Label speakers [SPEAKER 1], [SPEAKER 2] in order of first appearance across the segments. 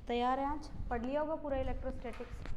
[SPEAKER 1] तैयार है? आज पढ़ लिया होगा पूरा इलेक्ट्रोस्टैटिक्स।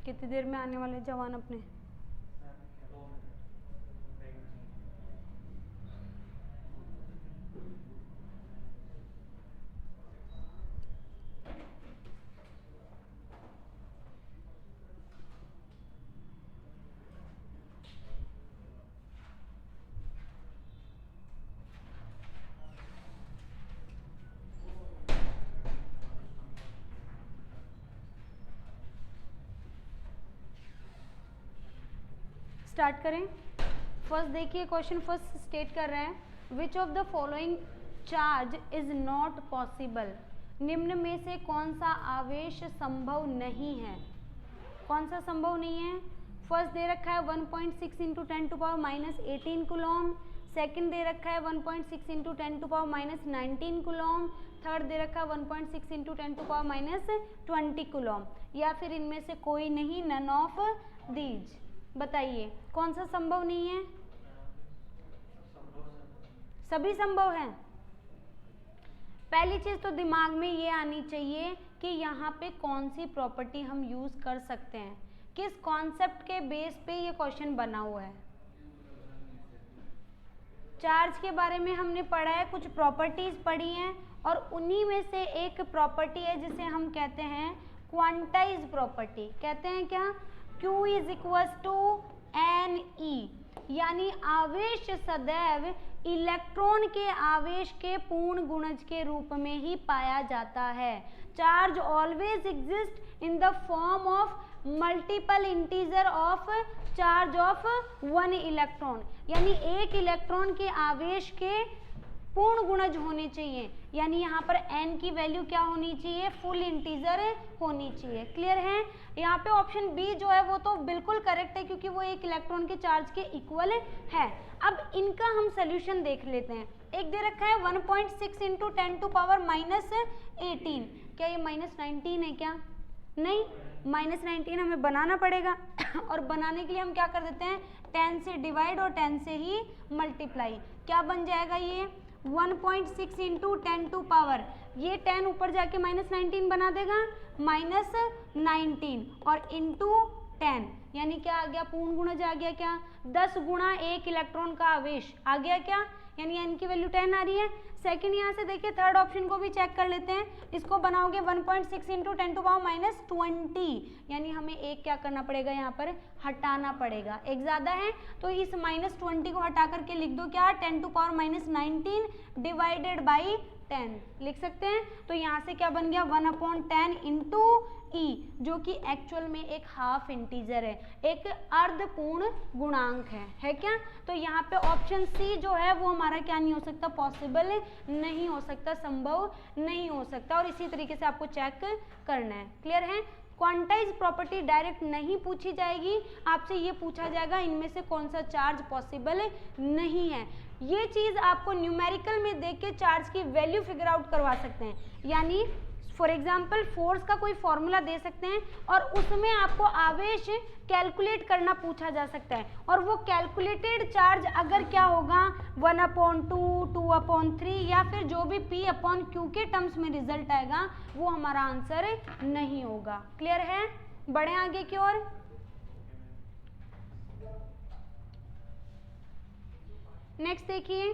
[SPEAKER 1] कितनी देर में आने वाले जवान अपने? स्टार्ट करें। फर्स्ट देखिए क्वेश्चन फर्स्ट स्टेट कर रहे हैं which of the following charge is not possible. निम्न में से कौन सा आवेश संभव नहीं है? कौन सा संभव नहीं है? फर्स्ट दे रखा है 1.6 into 10 to power minus 18 coulomb. Second दे रखा है 1.6 into 10 to power minus 19 coulomb. Third दे रखा है 1.6 into 10 to power minus 20 coulomb. या फिर इनमें से कोई नहीं, नन ऑफ दीज। बताइए कौन सा संभव नहीं है? सभी संभव है। पहली चीज तो दिमाग में ये आनी चाहिए कि यहाँ पे कौन सी प्रॉपर्टी हम यूज कर सकते हैं, किस कॉन्सेप्ट के बेस पे ये क्वेश्चन बना हुआ है। चार्ज के बारे में हमने पढ़ा है, कुछ प्रॉपर्टीज पढ़ी हैं और उन्हीं में से एक प्रॉपर्टी है जिसे हम कहते हैं क्वांटाइज प्रॉपर्टी। कहते हैं क्या? Q is equal to NE, यानी आवेश सदैव इलेक्ट्रॉन के आवेश के पूर्ण गुणज के रूप में ही पाया जाता है। Charge always exist in the form of multiple integer of charge of 1 electron, यानी एक इलेक्ट्रॉन के आवेश के पूर्ण गुणज होने चाहिए, यानी यहाँ पर n की वैल्यू क्या होनी चाहिए? फुल इंटीजर होनी चाहिए। क्लियर है? यहाँ पे ऑप्शन बी जो है वो तो बिल्कुल करेक्ट है क्योंकि वो एक इलेक्ट्रॉन के चार्ज के इक्वल है। अब इनका हम सोल्यूशन देख लेते हैं। एक दे रखा है 1.6 इंटू 10 टू पावर माइनस 18। क्या ये माइनस 19 है क्या? नहीं, माइनस 19 हमें बनाना पड़ेगा और बनाने के लिए हम क्या कर देते हैं? 10 से डिवाइड और 10 से ही मल्टीप्लाई। क्या बन जाएगा ये? 1.6 इंटू 10 टू पावर, ये 10 ऊपर जाके माइनस 19 बना देगा, माइनस 19 और इंटू 10, यानी क्या आ गया? पूर्ण गुणज आ गया क्या? 10 गुणा एक इलेक्ट्रॉन का आवेश आ गया क्या? यानी n की वैल्यू 10 आ रही है। सेकंड यहाँ से देखिए थर्ड ऑप्शन को भी चेक कर लेते हैं। इसको बनाओगे 1.6 इंटू 10 टू पावर माइनस 20, यानी हमें एक क्या करना पड़ेगा? यहाँ पर हटाना पड़ेगा, एक ज़्यादा है तो इस माइनस 20 को हटा करके लिख दो क्या? 10 to power minus 19 divided by 10 लिख सकते हैं। तो यहाँ से क्या बन गया? 1/10 इंटू E, जो कि एक्चुअल में एक हाफ इंटीजर है, एक अर्धपूर्ण गुणांक है क्या? तो यहाँ पे ऑप्शन सी जो है वो हमारा क्या नहीं हो सकता? पॉसिबल नहीं हो सकता, संभव नहीं हो सकता। और इसी तरीके से आपको चेक करना है। क्लियर है? क्वांटाइज प्रॉपर्टी डायरेक्ट नहीं पूछी जाएगी, आपसे ये पूछा जाएगा इनमें से कौन सा चार्ज पॉसिबल नहीं है। ये चीज आपको न्यूमेरिकल में देख के चार्ज की वैल्यू फिगर आउट करवा सकते हैं। यानी फॉर एग्जाम्पल फोर्स का कोई फॉर्मूला दे सकते हैं और उसमें आपको आवेश कैलकुलेट करना पूछा जा सकता है, और वो कैलकुलेटेड चार्ज अगर क्या होगा? 1/2, 2/3 या फिर जो भी P/Q के टर्म्स में रिजल्ट आएगा वो हमारा आंसर नहीं होगा। क्लियर है? बढ़े आगे की ओर। नेक्स्ट देखिए,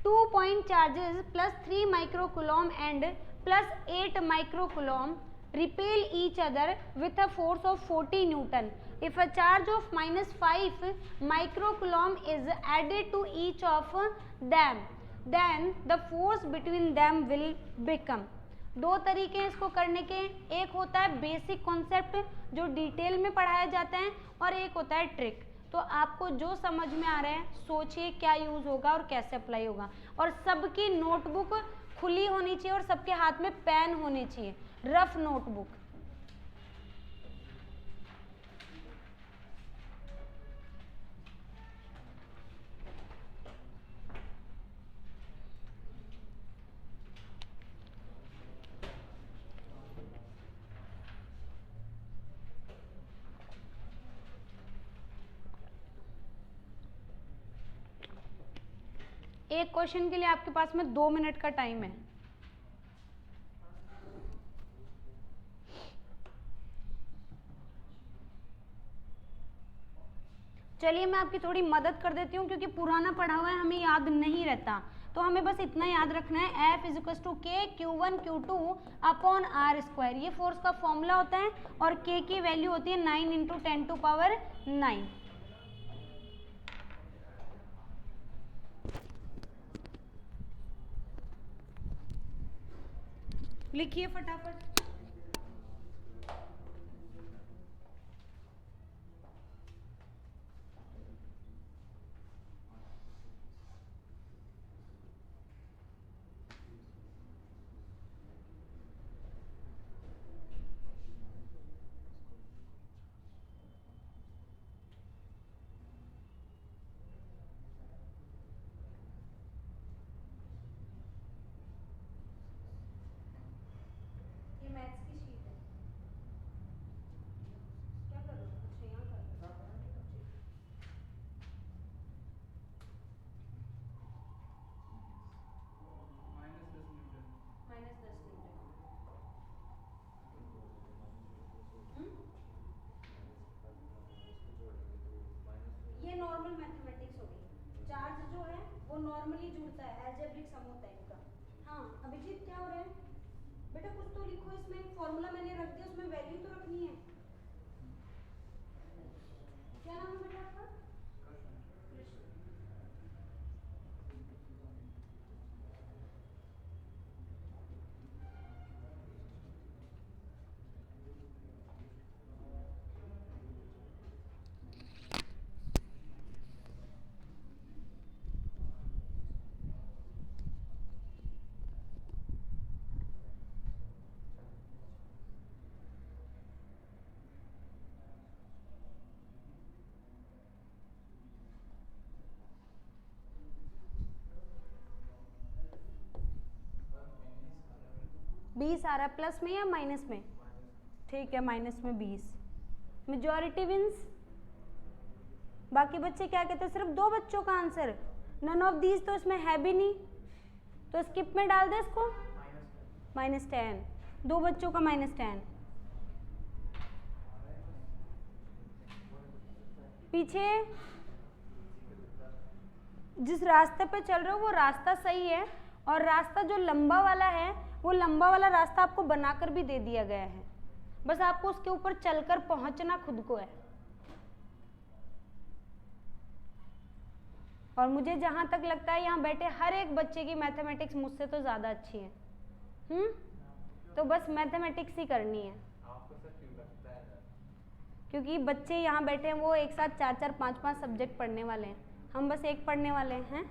[SPEAKER 1] 2 point charges plus 3 microcoulomb and plus 8 microcoulomb repel each other with a force of 40 Newton. If a charge of minus 5 microcoulomb is added to each of them, then the force between them will become. दो तरीके हैं इसको करने के। एक होता है basic concept जो डिटेल में पढ़ाया जाता है और एक होता है ट्रिक। तो आपको जो समझ में आ रहा है सोचिए क्या यूज होगा और कैसे अप्लाई होगा। और सबकी नोटबुक खुली होनी चाहिए और सबके हाथ में पेन होने चाहिए, रफ नोटबुक। एक क्वेश्चन के लिए आपके पास में 2 मिनट का टाइम है। चलिए मैं आपकी थोड़ी मदद कर देती हूँ, क्योंकि पुराना पढ़ा हुआ है हमें याद नहीं रहता, तो हमें बस इतना याद रखना है, F = K Q1 Q2 upon R²। ये फोर्स का फॉर्मूला होता है और K की वैल्यू होती है 9 × 10⁹। लिखिए फटाफट। ये मैथ्स की शीट है, क्या कर रहे हो? कुछ यहाँ कर रहे हो? -10 न्यूटन। ये नॉर्मल मैथमेटिक्स होगी। चार्ज जो है वो नॉर्मली जुड़ता है, अलजेब्रिक सम होता है इनका। हाँ अभिजीत क्या हो रहा है बेटा? कुछ तो लिखो इसमें, फॉर्मूला मैंने रख दिया, उसमें वैल्यू तो रखनी है। क्या नाम है बेटा आपका? बीस आ रहा है, प्लस में या माइनस में? ठीक है, माइनस में 20। Majority wins. बाकी बच्चे क्या कहते हैं? सिर्फ 2 बच्चों का आंसर, नन ऑफ दीज तो इसमें है भी नहीं, तो स्किप में डाल दे इसको। -10, 2 बच्चों का -10। पीछे जिस रास्ते पे चल रहे हो वो रास्ता सही है, और रास्ता जो लंबा वाला है वो लंबा वाला रास्ता आपको बनाकर भी दे दिया गया है, बस आपको उसके ऊपर चलकर पहुंचना खुद को है। और मुझे जहां तक लगता है यहाँ बैठे हर एक बच्चे की मैथमेटिक्स मुझसे तो ज्यादा अच्छी है। तो बस मैथमेटिक्स ही करनी है। आपको सर क्यों लगता है? क्योंकि बच्चे यहाँ बैठे हैं वो एक साथ 4-4, 5-5 सब्जेक्ट पढ़ने वाले हैं, हम बस एक पढ़ने वाले हैं।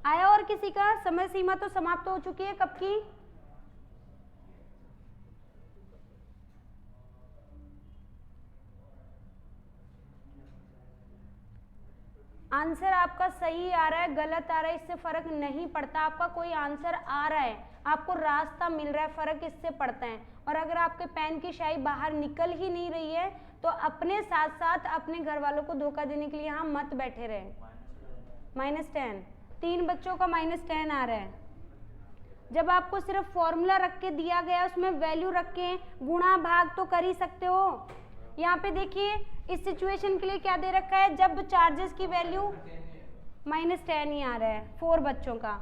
[SPEAKER 1] आया और किसी का? समय सीमा तो समाप्त हो चुकी है कब की? आंसर आपका सही आ रहा है, गलत आ रहा है, इससे फर्क नहीं पड़ता। आपका कोई आंसर आ रहा है, आपको रास्ता मिल रहा है, फर्क इससे पड़ता है। और अगर आपके पेन की स्याही बाहर निकल ही नहीं रही है तो अपने साथ साथ अपने घर वालों को धोखा देने के लिए यहाँ मत बैठे रहे। -10, 3 बच्चों का -10 आ रहा है। जब आपको सिर्फ फॉर्मूला रख के दिया गया, उसमें वैल्यू रख के गुणा भाग तो कर ही सकते हो। यहाँ पे देखिए इस सिचुएशन के लिए क्या दे रखा है, जब चार्जेस की वैल्यू -10 ही आ रहा है 4 बच्चों का।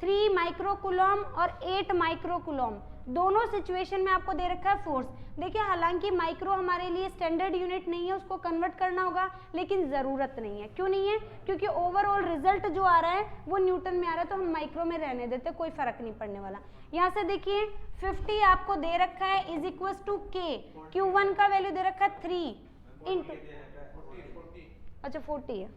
[SPEAKER 1] 3 माइक्रोकूलम और 8 माइक्रोकूलम, दोनों सिचुएशन में आपको दे रखा है फोर्स। देखिए हालांकि माइक्रो हमारे लिए स्टैंडर्ड यूनिट नहीं है, उसको कन्वर्ट करना होगा, लेकिन ज़रूरत नहीं है। क्यों नहीं है? क्योंकि ओवरऑल रिजल्ट जो आ रहा है वो न्यूटन में आ रहा है, तो हम माइक्रो में रहने देते, कोई फर्क नहीं पड़ने वाला। यहाँ से देखिए 50 आपको दे रखा है इज इक्वल टू के, Q1 का वैल्यू दे रखा है 3 इंटू, अच्छा 40 है,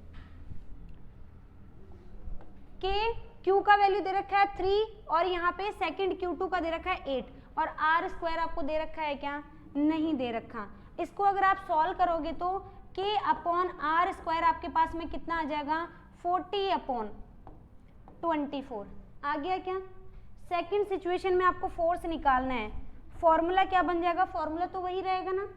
[SPEAKER 1] के Q का वैल्यू दे रखा है 3 और यहाँ पे सेकंड Q2 का दे रखा है 8 और R स्क्वायर आपको दे रखा है क्या? नहीं दे रखा। इसको अगर आप सॉल्व करोगे तो K अपॉन R स्क्वायर आपके पास में कितना आ जाएगा? 40 अपॉन 24 आ गया क्या? सेकंड सिचुएशन में आपको फोर्स निकालना है, फॉर्मूला क्या बन जाएगा? फॉर्मूला तो वही रहेगा ना,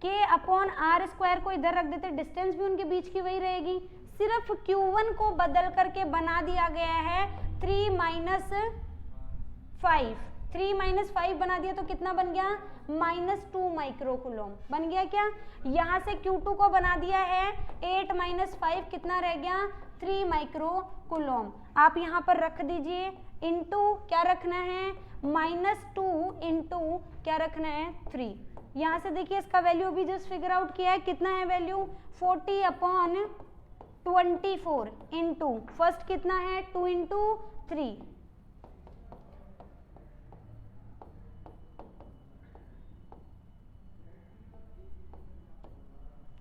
[SPEAKER 1] K अपॉन R स्क्वायर को इधर रख देते, डिस्टेंस भी उनके बीच की वही रहेगी, सिर्फ Q1 को बदल करके बना दिया गया है 3 माइनस 5 बना दिया तो कितना बन गया? -2 माइक्रोकूलम बन गया क्या? यहाँ से Q2 को बना दिया है 8 माइनस 5 कितना रह गया? 3 माइक्रोकूलम। आप यहाँ पर रख दीजिए, इंटू क्या रखना है? -2 इंटू क्या रखना है? 3। यहाँ से देखिए इसका वैल्यू अभी जस्ट फिगर आउट किया है, कितना है वैल्यू? 40 अपॉन 24 इंटू फर्स्ट कितना है? 2 इंटू 3,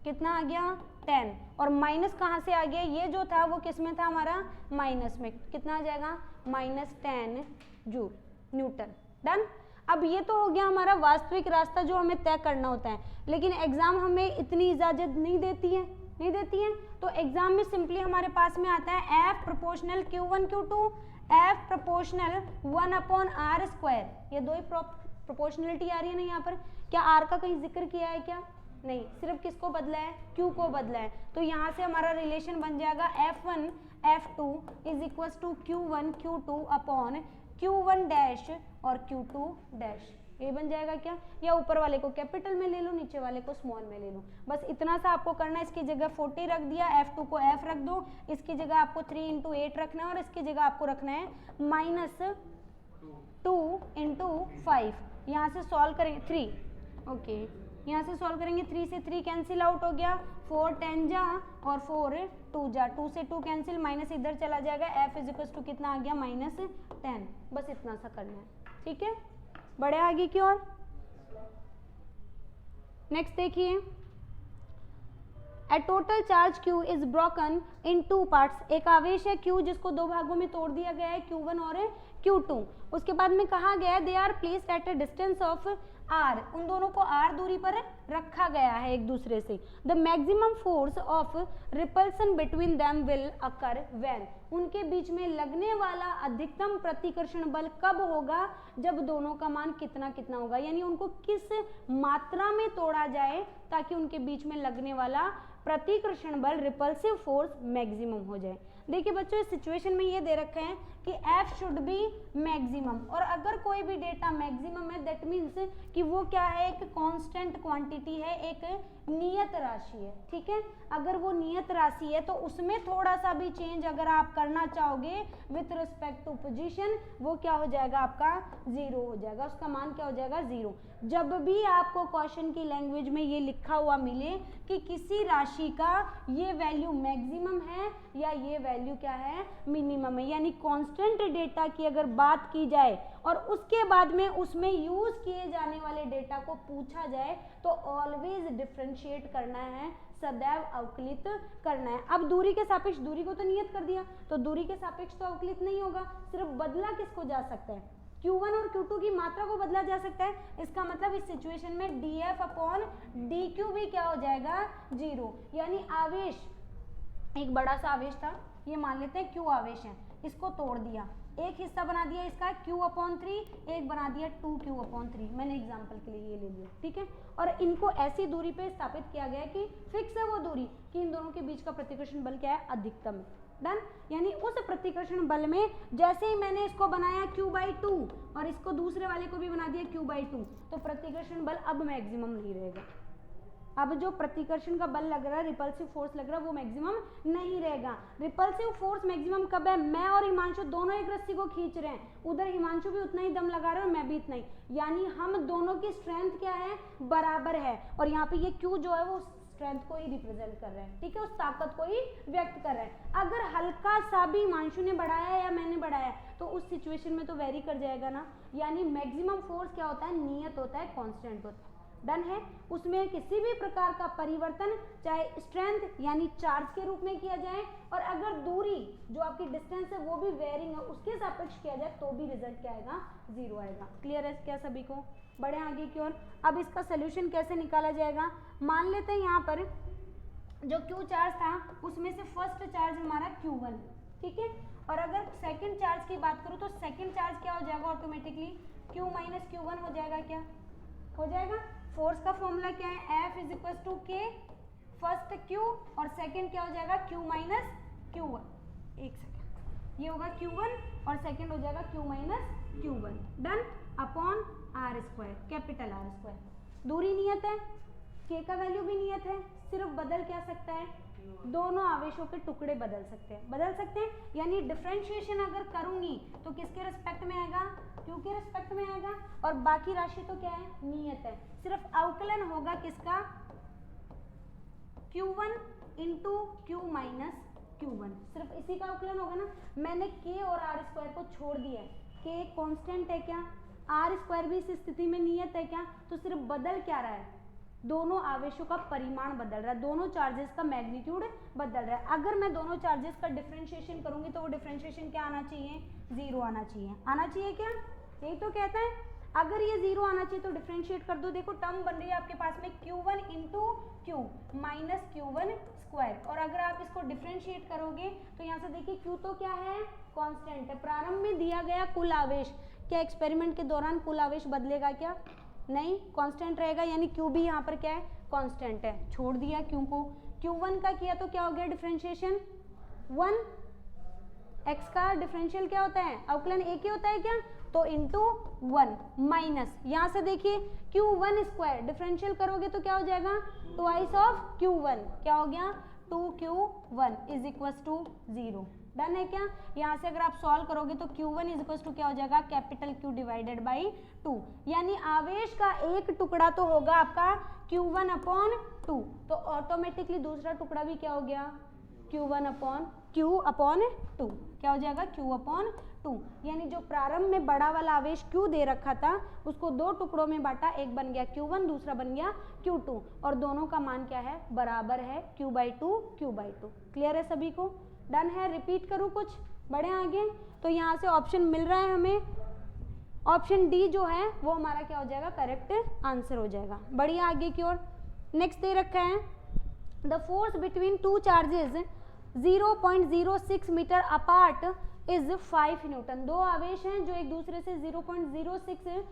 [SPEAKER 1] कितना आ गया? 10 और माइनस कहाँ से आ गया? ये जो था वो किस में था हमारा? माइनस में। कितना आ जाएगा? -10 जूल न्यूटन। डन। अब ये तो हो गया हमारा वास्तविक रास्ता जो हमें तय करना होता है, लेकिन एग्जाम हमें इतनी इजाजत नहीं देती है, तो एग्जाम में सिंपली हमारे पास में आता है F proportional Q1 Q2, F proportional 1 upon R square. ये दो ही प्रोपोर्शनलिटी आ रही है ना यहाँ पर। क्या R का कहीं जिक्र किया है क्या? नहीं, सिर्फ किसको बदला है? Q को बदला है। तो यहाँ से हमारा रिलेशन बन जाएगा F1 F2 is equal to Q1 Q2 upon Q1 dash और Q2 डैश। ये बन जाएगा क्या? या ऊपर वाले को कैपिटल में ले लो, नीचे वाले को स्मॉल में ले लो, बस इतना सा आपको करना है। इसकी जगह 40 रख दिया, F2 को F रख दो, इसकी जगह आपको 3 इंटू 8 रखना है और इसकी जगह आपको रखना है -2 इंटू 5। यहाँ से सॉल्व करेंगे 3, ओके, यहाँ से सॉल्व करेंगे 3 से 3 कैंसिल आउट हो गया, 4 10 जा और 4 2 जा, 2 से 2 कैंसिल, माइनस इधर चला जाएगा, F इज इक्वल टू कितना आ गया? -10। बस इतना सा करना है, ठीक है। बढ़े आगे की ओर। नेक्स्ट देखिए, a total charge Q is broken in 2 parts. एक आवेश है Q जिसको दो भागों में तोड़ दिया गया है, Q1 और Q2। उसके बाद में कहा गया they are placed at a distance of R, उन दोनों को R दूरी पर रखा गया है एक दूसरे से। The maximum force of repulsion between them will occur when, उनके बीच में लगने वाला अधिकतम प्रतिकर्षण बल कब होगा? जब दोनों का मान कितना कितना होगा, यानी उनको किस मात्रा में तोड़ा जाए ताकि उनके बीच में लगने वाला प्रतिकर्षण बल रिपल्सिव फोर्स मैक्सिमम हो जाए। देखिए बच्चों, इस सिचुएशन में ये दे रखा है कि F शुड बी मैक्सिमम, और अगर कोई भी डेटा मैक्सिमम है दैट मीन्स कि वो क्या है? एक कांस्टेंट क्वांटिटी है, एक नियत राशि है, ठीक है। अगर वो नियत राशि है तो उसमें थोड़ा सा भी चेंज अगर आप करना चाहोगे विथ रिस्पेक्ट टू पोजीशन, वो क्या हो जाएगा? आपका 0 हो जाएगा, उसका मान क्या हो जाएगा? 0। जब भी आपको क्वेश्चन की लैंग्वेज में ये लिखा हुआ मिले कि किसी राशि का ये वैल्यू मैक्सिमम है या ये वैल्यू क्या है? मिनिमम है, यानी कांस्टेंट डेटा की अगर बात की जाए और उसके बाद में उसमें यूज किए जाने वाले डेटा को पूछा जाए तो ऑलवेज डिफरेंशिएट करना है, सदैव अवकलित करना है। अब दूरी के सापेक्ष, दूरी को तो नियत कर दिया, तो दूरी के सापेक्ष तो अवकलित नहीं होगा, सिर्फ बदला किसको जा सकता है? Q1 और Q2 की मात्रा को बदला जा सकता है। इसका मतलब इस सिचुएशन में dF अपॉन dQ भी क्या हो जाएगा? 0। यानी आवेश, एक बड़ा सा आवेश था, ये मान लेते हैं Q आवेश है, इसको तोड़ दिया, एक हिस्सा बना दिया इसका Q/3, एक बना दिया 2Q/3, मैंने एग्जांपल के लिए ये ले लिया, ठीक है। और इनको ऐसी दूरी पे स्थापित किया गया कि फिक्स है वो दूरी कि इन दोनों के बीच का प्रतिकर्षण बल क्या है? अधिकतम। डन। यानी उस प्रतिकर्षण बल में जैसे ही मैंने इसको बनाया Q/2 और इसको दूसरे वाले को भी बना दिया Q/2, तो प्रतिकर्षण बल अब मैक्सिमम नहीं रहेगा, अब जो प्रतिकर्षण का बल लग रहा है, रिपल्सिव फोर्स लग रहा है, वो मैक्सिमम नहीं रहेगा। रिपल्सिव फोर्स मैक्सिमम कब है? मैं और हिमांशु दोनों एक रस्सी को खींच रहे हैं, उधर हिमांशु भी उतना ही दम लगा रहे हैं और मैं भी इतना ही, यानी हम दोनों की स्ट्रेंथ क्या है? बराबर है। और यहाँ पे ये Q जो है वो स्ट्रेंथ को ही रिप्रेजेंट कर रहे हैं, ठीक है, उस ताकत को ही व्यक्त कर रहे हैं। अगर हल्का सा भी हिमांशु ने बढ़ाया या मैंने बढ़ाया तो उस सिचुएशन में तो वेरी कर जाएगा ना, यानी मैक्सिमम फोर्स क्या होता है? नियत होता है, कांस्टेंट होता है। डन है, उसमें किसी भी प्रकार का परिवर्तन चाहे स्ट्रेंथ यानी चार्ज के रूप में किया जाए, और अगर दूरी जो आपकी डिस्टेंस है वो भी वेरिंग है उसके सापेक्ष किया जाए तो भी रिजल्ट क्या आएगा? 0 आएगा। क्लियर है क्या सभी को? बढ़े आगे की ओर। अब इसका सोल्यूशन कैसे निकाला जाएगा? मान लेते हैं यहाँ पर जो Q चार्ज था उसमें से फर्स्ट चार्ज हमारा Q1, ठीक है, और अगर सेकंड चार्ज की बात करूँ तो सेकंड चार्ज क्या हो जाएगा? ऑटोमेटिकली Q माइनस Q1 हो जाएगा। क्या हो जाएगा? फोर्स का फॉर्मूला क्या है? F is equal to K first Q और सेकंड क्या हो जाएगा? Q minus Q1। एक सेकेंड, ये होगा Q1 और सेकंड हो जाएगा Q minus Q1। Done, upon R square, capital R square. दूरी नियत है, K का वैल्यू भी नियत है, सिर्फ बदल क्या सकता है? दोनों आवेशों के टुकड़े बदल सकते हैं, बदल सकते हैं, यानी डिफरेंशिएशन अगर करूंगी तो किसके रिस्पेक्ट में आएगा? Q के रिस्पेक्ट में आएगा, और बाकी राशि तो क्या है? नियत है। सिर्फ अवकलन होगा किसका? Q1 into Q minus Q1, सिर्फ इसी का अवकलन होगा ना। मैंने K और R स्क्वायर को छोड़ दिया है, K कांस्टेंट है क्या? R स्क्वायर भी इस स्थिति में नियत है क्या? तो सिर्फ बदल क्या रहा है? दोनों आवेशों का परिमाण बदल रहा है, दोनों चार्जेस का मैग्नीट्यूड बदल रहा है। अगर मैं दोनों चार्जेस का डिफरेंशिएशन करूंगी तो वो डिफरेंशिएशन क्या आना चाहिए? 0 आना चाहिए। आना चाहिए क्या? यही तो कहता है। अगर ये 0 आना चाहिए तो डिफरेंशिएट कर दो। देखो टर्म बन रही है आपके पास में Q1 into Q minus Q1 square, और अगर आप इसको डिफरेंशिएट करोगे तो यहाँ से देखिए Q तो क्या है? कांस्टेंट है। प्रारंभ में दिया गया कुल आवेश, क्या एक्सपेरिमेंट के दौरान कुल आवेश बदलेगा क्या? नहीं, कांस्टेंट रहेगा, यानी Q भी यहाँ पर क्या है? कांस्टेंट है। छोड़ दिया Q को, Q1 का किया तो क्या हो गया? डिफरेंशिएशन 1, x का डिफरेंशियल क्या होता है? अवकलन एक ही होता है क्या? तो इंटू 1 माइनस, यहाँ से देखिए Q1 स्क्वायर डिफरेंशियल करोगे तो क्या हो जाएगा? ट्वाइस ऑफ Q1, क्या हो गया? 2Q1 is equal to 0। Done है क्या? यहाँ से अगर आप सॉल्व करोगे तो Q1 इज इक्वल टू क्या हो जाएगा? कैपिटल Q डिवाइडेड बाई 2, यानी आवेश का एक टुकड़ा तो होगा आपका Q1 अपॉन 2, तो ऑटोमेटिकली दूसरा टुकड़ा भी क्या हो गया? Q1 अपॉन Q अपॉन 2, क्या हो जाएगा? Q अपॉन 2, यानी जो प्रारंभ में बड़ा वाला आवेश Q दे रखा था उसको दो टुकड़ों में बांटा, एक बन गया Q1, दूसरा बन गया Q2, और दोनों का मान क्या है? बराबर है Q/2 Q/2। क्लियर है सभी को? डन है। रिपीट करूँ कुछ? बढ़े आगे। तो यहाँ से ऑप्शन मिल रहा है हमें, ऑप्शन डी जो है वो हमारा क्या हो जाएगा? करेक्ट आंसर हो जाएगा। बढ़िया आगे की ओर। नेक्स्ट दे रखा है the force between two charges 0.06 metre apart is 5 newton. दो आवेश हैं जो एक दूसरे से 0.06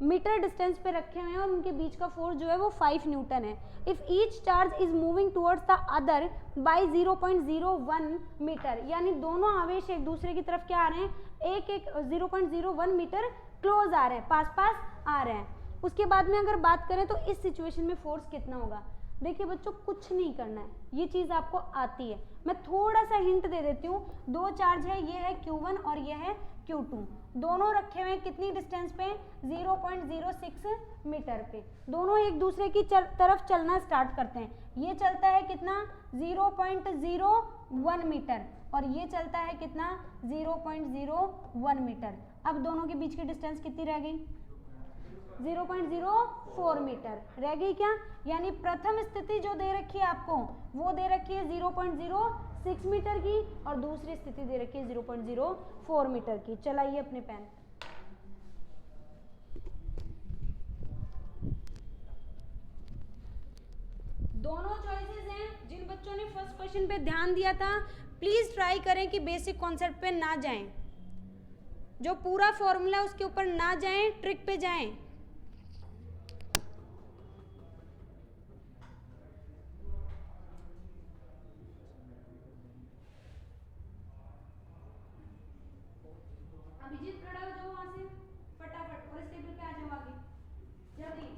[SPEAKER 1] मीटर डिस्टेंस पे रखे हुए हैं और उनके बीच का फोर्स जो है वो 5 न्यूटन है। If each charge is moving towards the other by 0.01 metre, यानी दोनों आवेश एक दूसरे की तरफ क्या आ रहे हैं? एक एक 0.01 मीटर क्लोज आ रहे हैं, पास पास आ रहे हैं। उसके बाद में अगर बात करें तो इस सिचुएशन में फोर्स कितना होगा? देखिए बच्चों, कुछ नहीं करना है, ये चीज़ आपको आती है। मैं थोड़ा सा हिंट दे देती हूँ। दो चार्ज है, ये है Q1 और ये है Q2, दोनों रखे हुए हैं कितनी डिस्टेंस पे? 0.06 मीटर पे। दोनों एक दूसरे की तरफ चलना स्टार्ट करते हैं। ये चलता है कितना? 0.01 मीटर, और ये चलता है कितना? 0.01 मीटर। अब दोनों के बीच की डिस्टेंस कितनी रह गई? 0.04 मीटर रह गई क्या? यानी प्रथम स्थिति जो दे रखी है आपको वो दे रखी है 0.06 मीटर की, और दूसरी स्थिति दे रखी है 0.04 मीटर की। चलाइए अपने पेन। दोनों चॉइसेस हैं। जिन बच्चों ने फर्स्ट क्वेश्चन पे ध्यान दिया था प्लीज ट्राई करें कि बेसिक कॉन्सेप्ट पे ना जाएं, जो पूरा फॉर्मूला उसके ऊपर ना जाएं, ट्रिक पे जाएं। अभिजीत खड़ा हो जाओ वहां से फटाफट, और इस टेबल पे आ जाओ आगे जल्दी।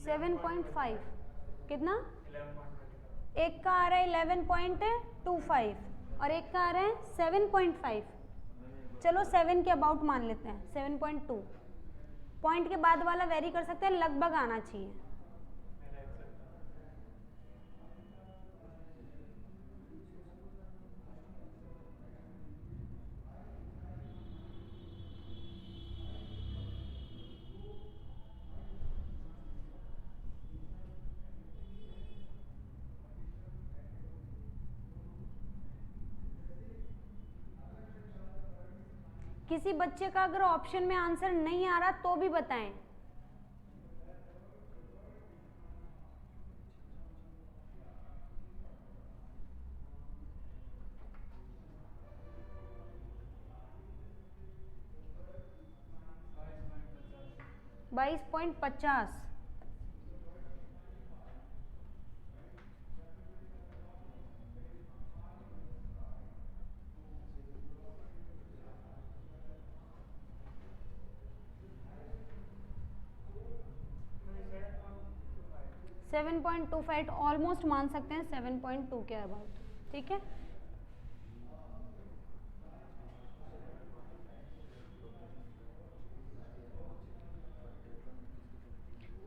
[SPEAKER 1] 7.5 कितना? एक का आ रहा है 11.25 और एक का आ रहा है 7.5। चलो 7 के अबाउट मान लेते हैं, 7.2। पॉइंट के बाद वाला वेरी कर सकते हैं, लगभग आना चाहिए। किसी बच्चे का अगर ऑप्शन में आंसर नहीं आ रहा तो भी बताएं। $22.50। $7.25 ऑलमोस्ट मान सकते हैं, 7.2 के अबाउट। ठीक है,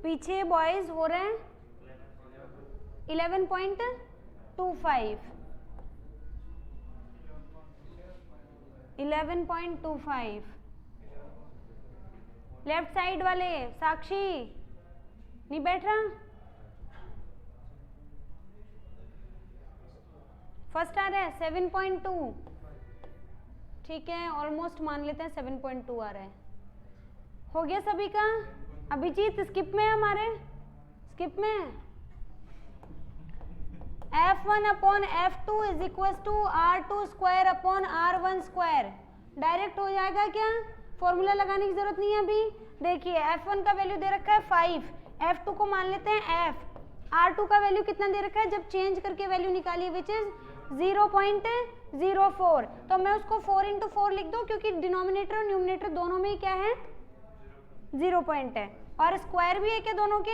[SPEAKER 1] पीछे बॉयज हो रहे हैं 11.25 11.25। लेफ्ट साइड वाले साक्षी नहीं बैठ रहा, फर्स्ट आ रहा है 7.2। ठीक है, ऑलमोस्ट मान लेते हैं 7.2 आ रहा है। हो गया सभी का? अभिजीत स्किप में है हमारे, स्किप में है। F1 upon F2 is equal to R2 square upon R1 square. Direct हो जाएगा क्या? फॉर्मूला लगाने की जरूरत नहीं है अभी। देखिए F1 का वैल्यू दे रखा है 5, F2 को मान लेते हैं F, R2 का वैल्यू कितना दे रखा है, जब चेंज करके वैल्यू निकाली विच इज 0.04, तो मैं उसको 4 into 4 लिख दूं क्योंकि डिनोमिनेटर और न्यूमिनेटर दोनों में ही क्या है, 0 पॉइंट है। और स्क्वायर भी है क्या दोनों के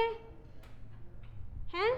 [SPEAKER 1] हैं?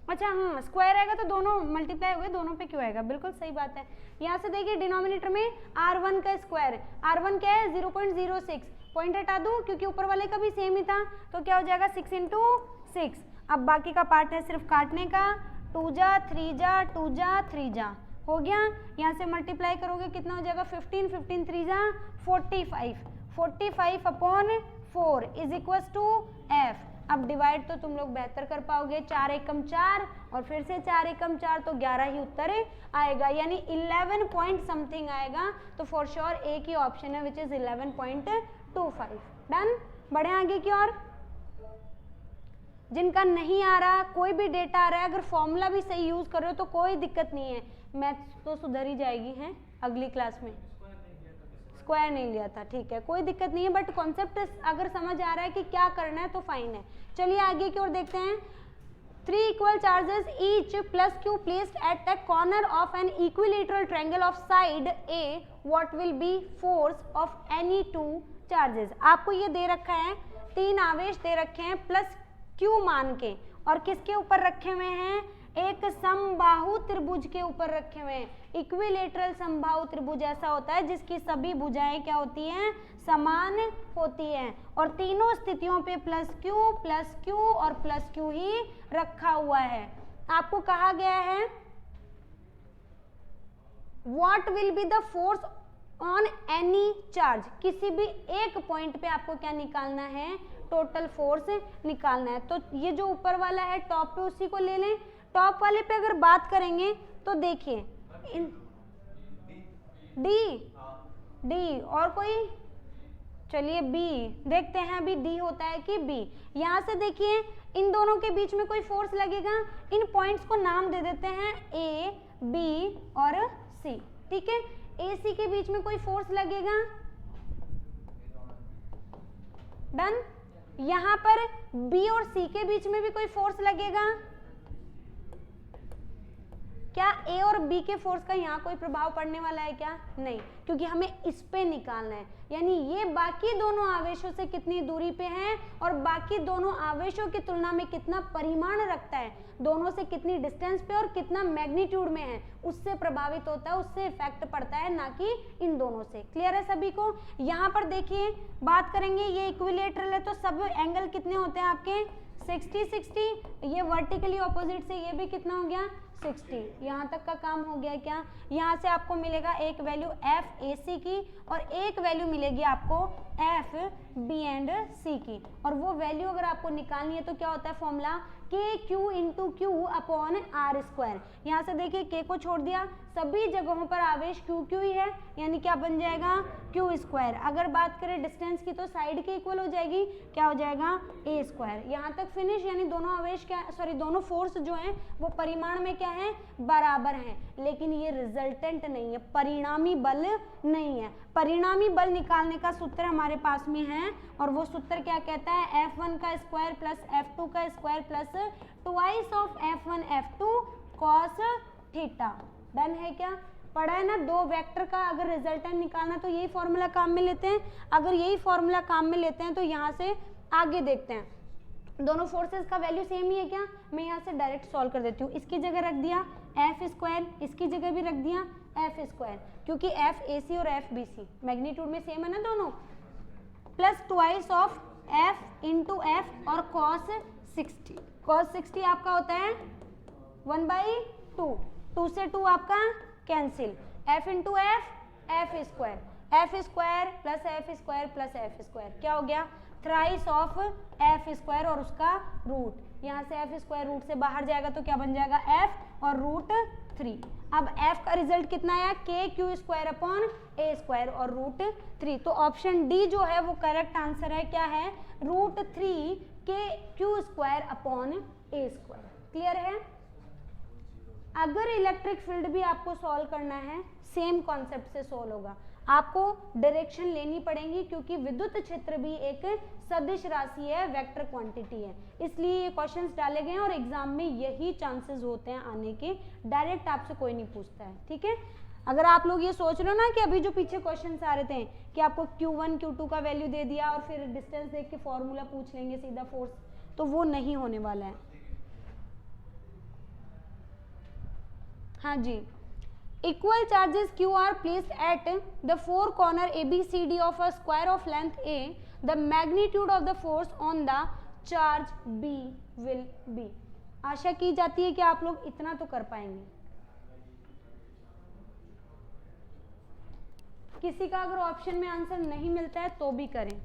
[SPEAKER 1] अच्छा हाँ, स्क्वायर आएगा तो दोनों मल्टीप्लाई हुए, दोनों पे क्यों आएगा, बिल्कुल सही बात है। यहाँ से देखिए डिनोमिनेटर में R1 का स्क्वायर, R1 क्या है 0.06, पॉइंट हटा दूं क्योंकि ऊपर वाले का भी सेम ही था, तो क्या हो जाएगा 6 into 6। अब बाकी का पार्ट है सिर्फ काटने का, 2 जा 3 जा 2 जा 3 जा हो गया। यहाँ से मल्टीप्लाई करोगे कितना हो जाएगा 15, 15 3 जा 45, 45 upon 4 is equal to F। अब डिवाइड तो तुम लोग बेहतर कर पाओगे, 4 एकम 4 और फिर से 4 एकम 4 तो 11 ही उत्तर आएगा, यानी 11 पॉइंट समथिंग आएगा। तो फॉर श्योर एक ही ऑप्शन है विच इज 11.25। डन, बढ़े आगे की ओर। जिनका नहीं आ रहा, कोई भी डेटा आ रहा है, अगर फॉर्मूला भी सही यूज कर रहे हो तो कोई दिक्कत नहीं है, मैथ्स तो सुधर ही जाएगी हैं अगली क्लास में। स्क्वायर नहीं लिया था, ठीक है, कोई दिक्कत नहीं है, बट कॉन्सेप्ट अगर समझ आ रहा है कि क्या करना है तो फाइन है। चलिए आगे की ओर देखते हैं। 3 equal charges each plus q placed at a corner of an equilateral triangle of side A, what will be force of any two charges? आपको ये दे रखा है, 3 आवेश दे रखे हैं प्लस q मान के, और किसके ऊपर रखे हुए हैं, एक समबाहु त्रिभुज के ऊपर रखे हुए हैं। इक्विलेटरल समबाहु त्रिभुज ऐसा होता है जिसकी सभी भुजाएं क्या होती हैं, समान होती हैं, और तीनों स्थितियों पे प्लस क्यू और प्लस क्यू ही रखा हुआ है। आपको कहा गया है what will be the force on any charge, किसी भी एक पॉइंट पे आपको क्या निकालना है, टोटल फोर्स निकालना है। तो ये जो ऊपर वाला है टॉप पे उसी को ले लें। टॉप वाले पे अगर बात करेंगे तो देखिए डी और कोई, चलिए बी देखते हैं अभी डी होता है कि बी। यहां से देखिए इन दोनों के बीच में कोई फोर्स लगेगा, इन पॉइंट्स को नाम दे देते हैं ए बी और सी। ठीक है, ए सी के बीच में कोई फोर्स लगेगा, डन। यहां पर बी और सी के बीच में भी कोई फोर्स लगेगा, क्या ए और बी के फोर्स का यहाँ कोई प्रभाव पड़ने वाला है क्या? नहीं, क्योंकि हमें इस पे निकालना है, यानी ये बाकी दोनों आवेशों से कितनी दूरी पे हैं और बाकी दोनों आवेशों की तुलना में कितना परिमाण रखता है, दोनों से कितनी डिस्टेंस पे और कितना मैग्नीट्यूड में है, उससे प्रभावित होता है, उससे इफेक्ट पड़ता है, ना कि इन दोनों से। क्लियर है सभी को? यहाँ पर देखिए बात करेंगे, ये इक्विलेटरल है तो सब एंगल कितने होते हैं आपके 60-60, ये वर्टिकली ऑपोजिट से ये भी कितना हो गया 60। यहाँ तक का काम हो गया क्या? यहाँ से आपको मिलेगा एक वैल्यू एफ ए सी की और एक वैल्यू मिलेगी आपको एफ बी एंड सी की, और वो वैल्यू अगर आपको निकालनी है तो क्या होता है फॉर्मूला के q into q upon are square. यहाँ से देखिए के को छोड़ दिया, सभी जगहों पर आवेश क्यू क्यू ही है, यानी क्या बन जाएगा क्यू स्क्वायर। अगर बात करें डिस्टेंस की तो साइड के इक्वल हो जाएगी, क्या हो जाएगा ए स्क्वायर। यहाँ तक फिनिश, यानी दोनों आवेश क्या सॉरी दोनों फोर्स जो हैं वो परिमाण में क्या है बराबर हैं, लेकिन ये रिजल्टेंट नहीं है, परिणामी बल नहीं है। परिणामी बल निकालने का सूत्र हमारे पास में है और वो सूत्र क्या कहता है F1 का स्क्वायर प्लस F2 का square plus twice of F1 F2 cos theta. Done है क्या? पढ़ा है ना, दो वेक्टर का अगर रिजल्टेंट निकालना तो यही फॉर्मूला काम में लेते हैं। अगर यही फॉर्मूला काम में लेते हैं तो यहाँ से आगे देखते हैं, दोनों फोर्सेस का वैल्यू सेम ही है क्या? मैं यहाँ से डायरेक्ट सॉल्व कर देती हूँ। इसकी जगह रख दिया एफ स्क्वायर, इसकी जगह भी रख दिया एफ स्क्वायर, क्योंकि एफ ए सी और एफ बी सी मैग्नीट्यूड में सेम है ना दोनों, plus twice of F into F और कॉस 60। कॉस 60 आपका होता है 1/2, 2 से 2 आपका cancel, F into F square, F square plus F square plus F square क्या हो गया थ्राइस ऑफ एफ स्क्वायर और उसका रूट। यहाँ से एफ स्क्वायर रूट से बाहर जाएगा तो क्या बन जाएगा एफ और रूट 3। अब एफ का रिजल्ट कितना आया के क्यू स्क्वायर अपॉन ए स्क्वायर और रूट 3। तो ऑप्शन डी जो है वो करेक्ट आंसर है, क्या है रूट 3 के क्यू स्क्वायर अपॉन ए स्क्वायर। क्लियर है? अगर इलेक्ट्रिक फील्ड भी आपको सॉल्व करना है सेम कॉन्सेप्ट से सॉल्व होगा, आपको डायरेक्शन लेनी पड़ेगी, क्योंकि विद्युत क्षेत्र भी एक सदिश राशि है, वेक्टर क्वांटिटी है, इसलिए ये क्वेश्चंस डाले गए हैं और एग्जाम में यही चांसेस होते हैं आने के, डायरेक्ट आपसे कोई नहीं पूछता है। ठीक है, अगर आप लोग ये सोच रहे हो ना कि अभी जो पीछे क्वेश्चंस आ रहे थे कि आपको Q1 Q2 का वैल्यू दे दिया और फिर डिस्टेंस देख के फॉर्मूला पूछ लेंगे सीधा फोर्स, तो वो नहीं होने वाला है। हाँ जी, equal charges Q are placed at the four corner ABCD of a square of length A. The magnitude of the force on the charge B will be. आशा की जाती है कि आप लोग इतना तो कर पाएंगे। किसी का अगर ऑप्शन में आंसर नहीं मिलता है तो भी करें।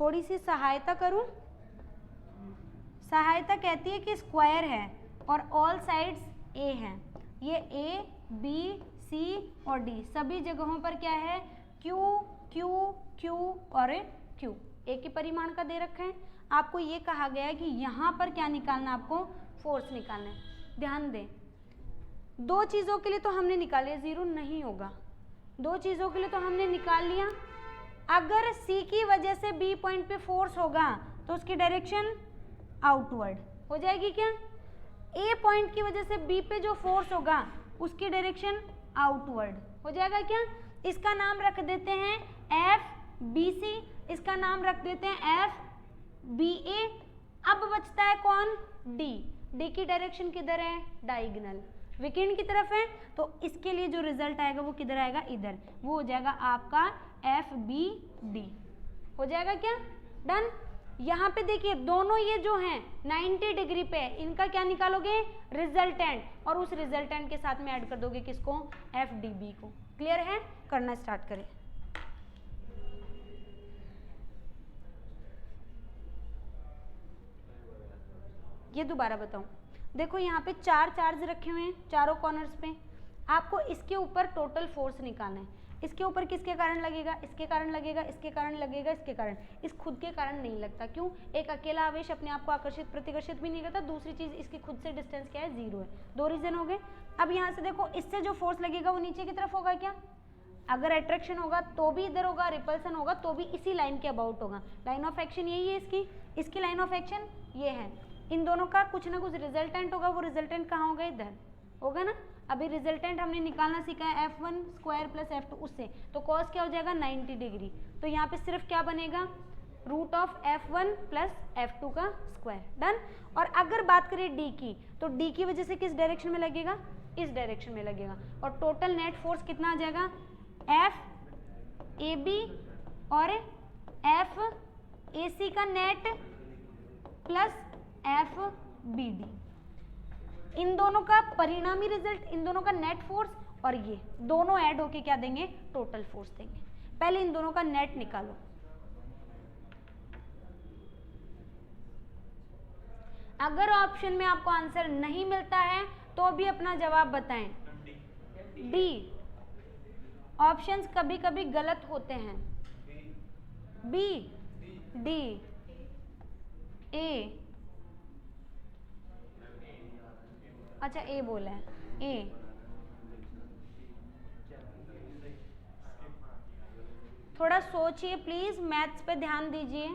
[SPEAKER 1] थोड़ी सी सहायता करूं। सहायता कहती है कि स्क्वायर है और ऑल साइड्स ए हैं, ये ए बी सी और डी सभी जगहों पर क्या है क्यू क्यू क्यू और क्यू एक ही परिमाण का दे रखा है। आपको ये कहा गया है कि यहाँ पर क्या निकालना, आपको फोर्स निकालना है। ध्यान दें, दो चीज़ों के लिए तो हमने निकाले, जीरो नहीं होगा, दो चीज़ों के लिए तो हमने निकाल लिया। अगर सी की वजह से बी पॉइंट पे फोर्स होगा तो उसकी डायरेक्शन आउटवर्ड हो जाएगी क्या? ए पॉइंट की वजह से बी पे जो फोर्स होगा उसकी डायरेक्शन आउटवर्ड हो जाएगा क्या? इसका नाम रख देते हैं एफ बी सी, इसका नाम रख देते हैं एफ बी ए। अब बचता है कौन? डी। डी की डायरेक्शन किधर है? डायगोनल, विकिरण की तरफ है, तो इसके लिए जो रिजल्ट आएगा वो किधर आएगा? इधर, वो हो जाएगा आपका एफ बी डी। हो जाएगा क्या? डन। यहाँ पे देखिए दोनों ये जो हैं 90 डिग्री पे, इनका क्या निकालोगे? रिजल्टेंट, और उस रिजल्टेंट के साथ में ऐड कर दोगे किसको? एफ डी बी को। क्लियर है? करना स्टार्ट करें। ये दोबारा बताऊं, देखो यहाँ पे 4 चार्ज रखे हुए हैं चारों कॉर्नर्स पे, आपको इसके ऊपर टोटल फोर्स निकालना है। इसके ऊपर किसके कारण लगेगा? इसके कारण लगेगा, इसके कारण लगेगा, इसके कारण। इस खुद के कारण नहीं लगता, क्यों? एक अकेला आवेश अपने आप को आकर्षित प्रतिकर्षित भी नहीं करता, दूसरी चीज इसकी खुद से डिस्टेंस क्या है? 0 है। दो रीजन हो गए। अब यहाँ से देखो, इससे जो फोर्स लगेगा वो नीचे की तरफ होगा क्या? अगर अट्रैक्शन होगा तो भी इधर होगा, रिपल्सन होगा तो भी इसी लाइन के अबाउट होगा। लाइन ऑफ एक्शन यही है इसकी लाइन ऑफ एक्शन ये है, इन दोनों का कुछ ना कुछ रिजल्टेंट होगा, वो रिजल्टेंट कहाँ होगा, इधर होगा ना। अभी रिजल्टेंट हमने निकालना सीखा है f1 स्क्वायर प्लस f2, उससे तो कॉस क्या हो जाएगा 90 डिग्री। तो यहाँ पे सिर्फ क्या बनेगा, root of f1 plus f2 का स्क्वायर, डन। और अगर बात करें d की, तो d की वजह से किस डायरेक्शन में लगेगा, इस डायरेक्शन में लगेगा। और टोटल नेट फोर्स कितना आ जाएगा, f AB और f AC का नेट प्लस f BD, इन दोनों का परिणामी रिजल्ट, इन दोनों का नेट फोर्स, और ये दोनों ऐड होके क्या देंगे, टोटल फोर्स देंगे। पहले इन दोनों का नेट निकालो। अगर ऑप्शन में आपको आंसर नहीं मिलता है तो भी अपना जवाब बताएं। डी, ऑप्शंस कभी कभी गलत होते हैं। बी, डी, ए, अच्छा ए बोला है, ए, थोड़ा सोचिए प्लीज, मैथ्स पे ध्यान दीजिए।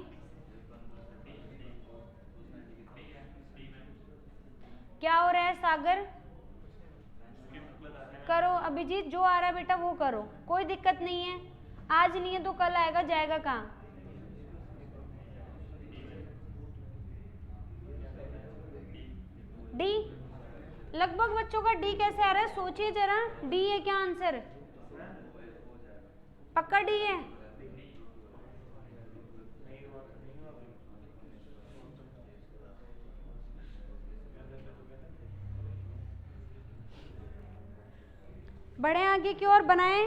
[SPEAKER 1] क्या हो रहा है सागर, करो अभिजीत, जो आ रहा है बेटा वो करो, कोई दिक्कत नहीं है, आज नहीं है तो कल आएगा, जाएगा कहाँ। डी, लगभग बच्चों का डी कैसे आ रहा है, सोचिए जरा, डी है क्या आंसर, पक्का डी है। बढ़े आगे की ओर, बनाए,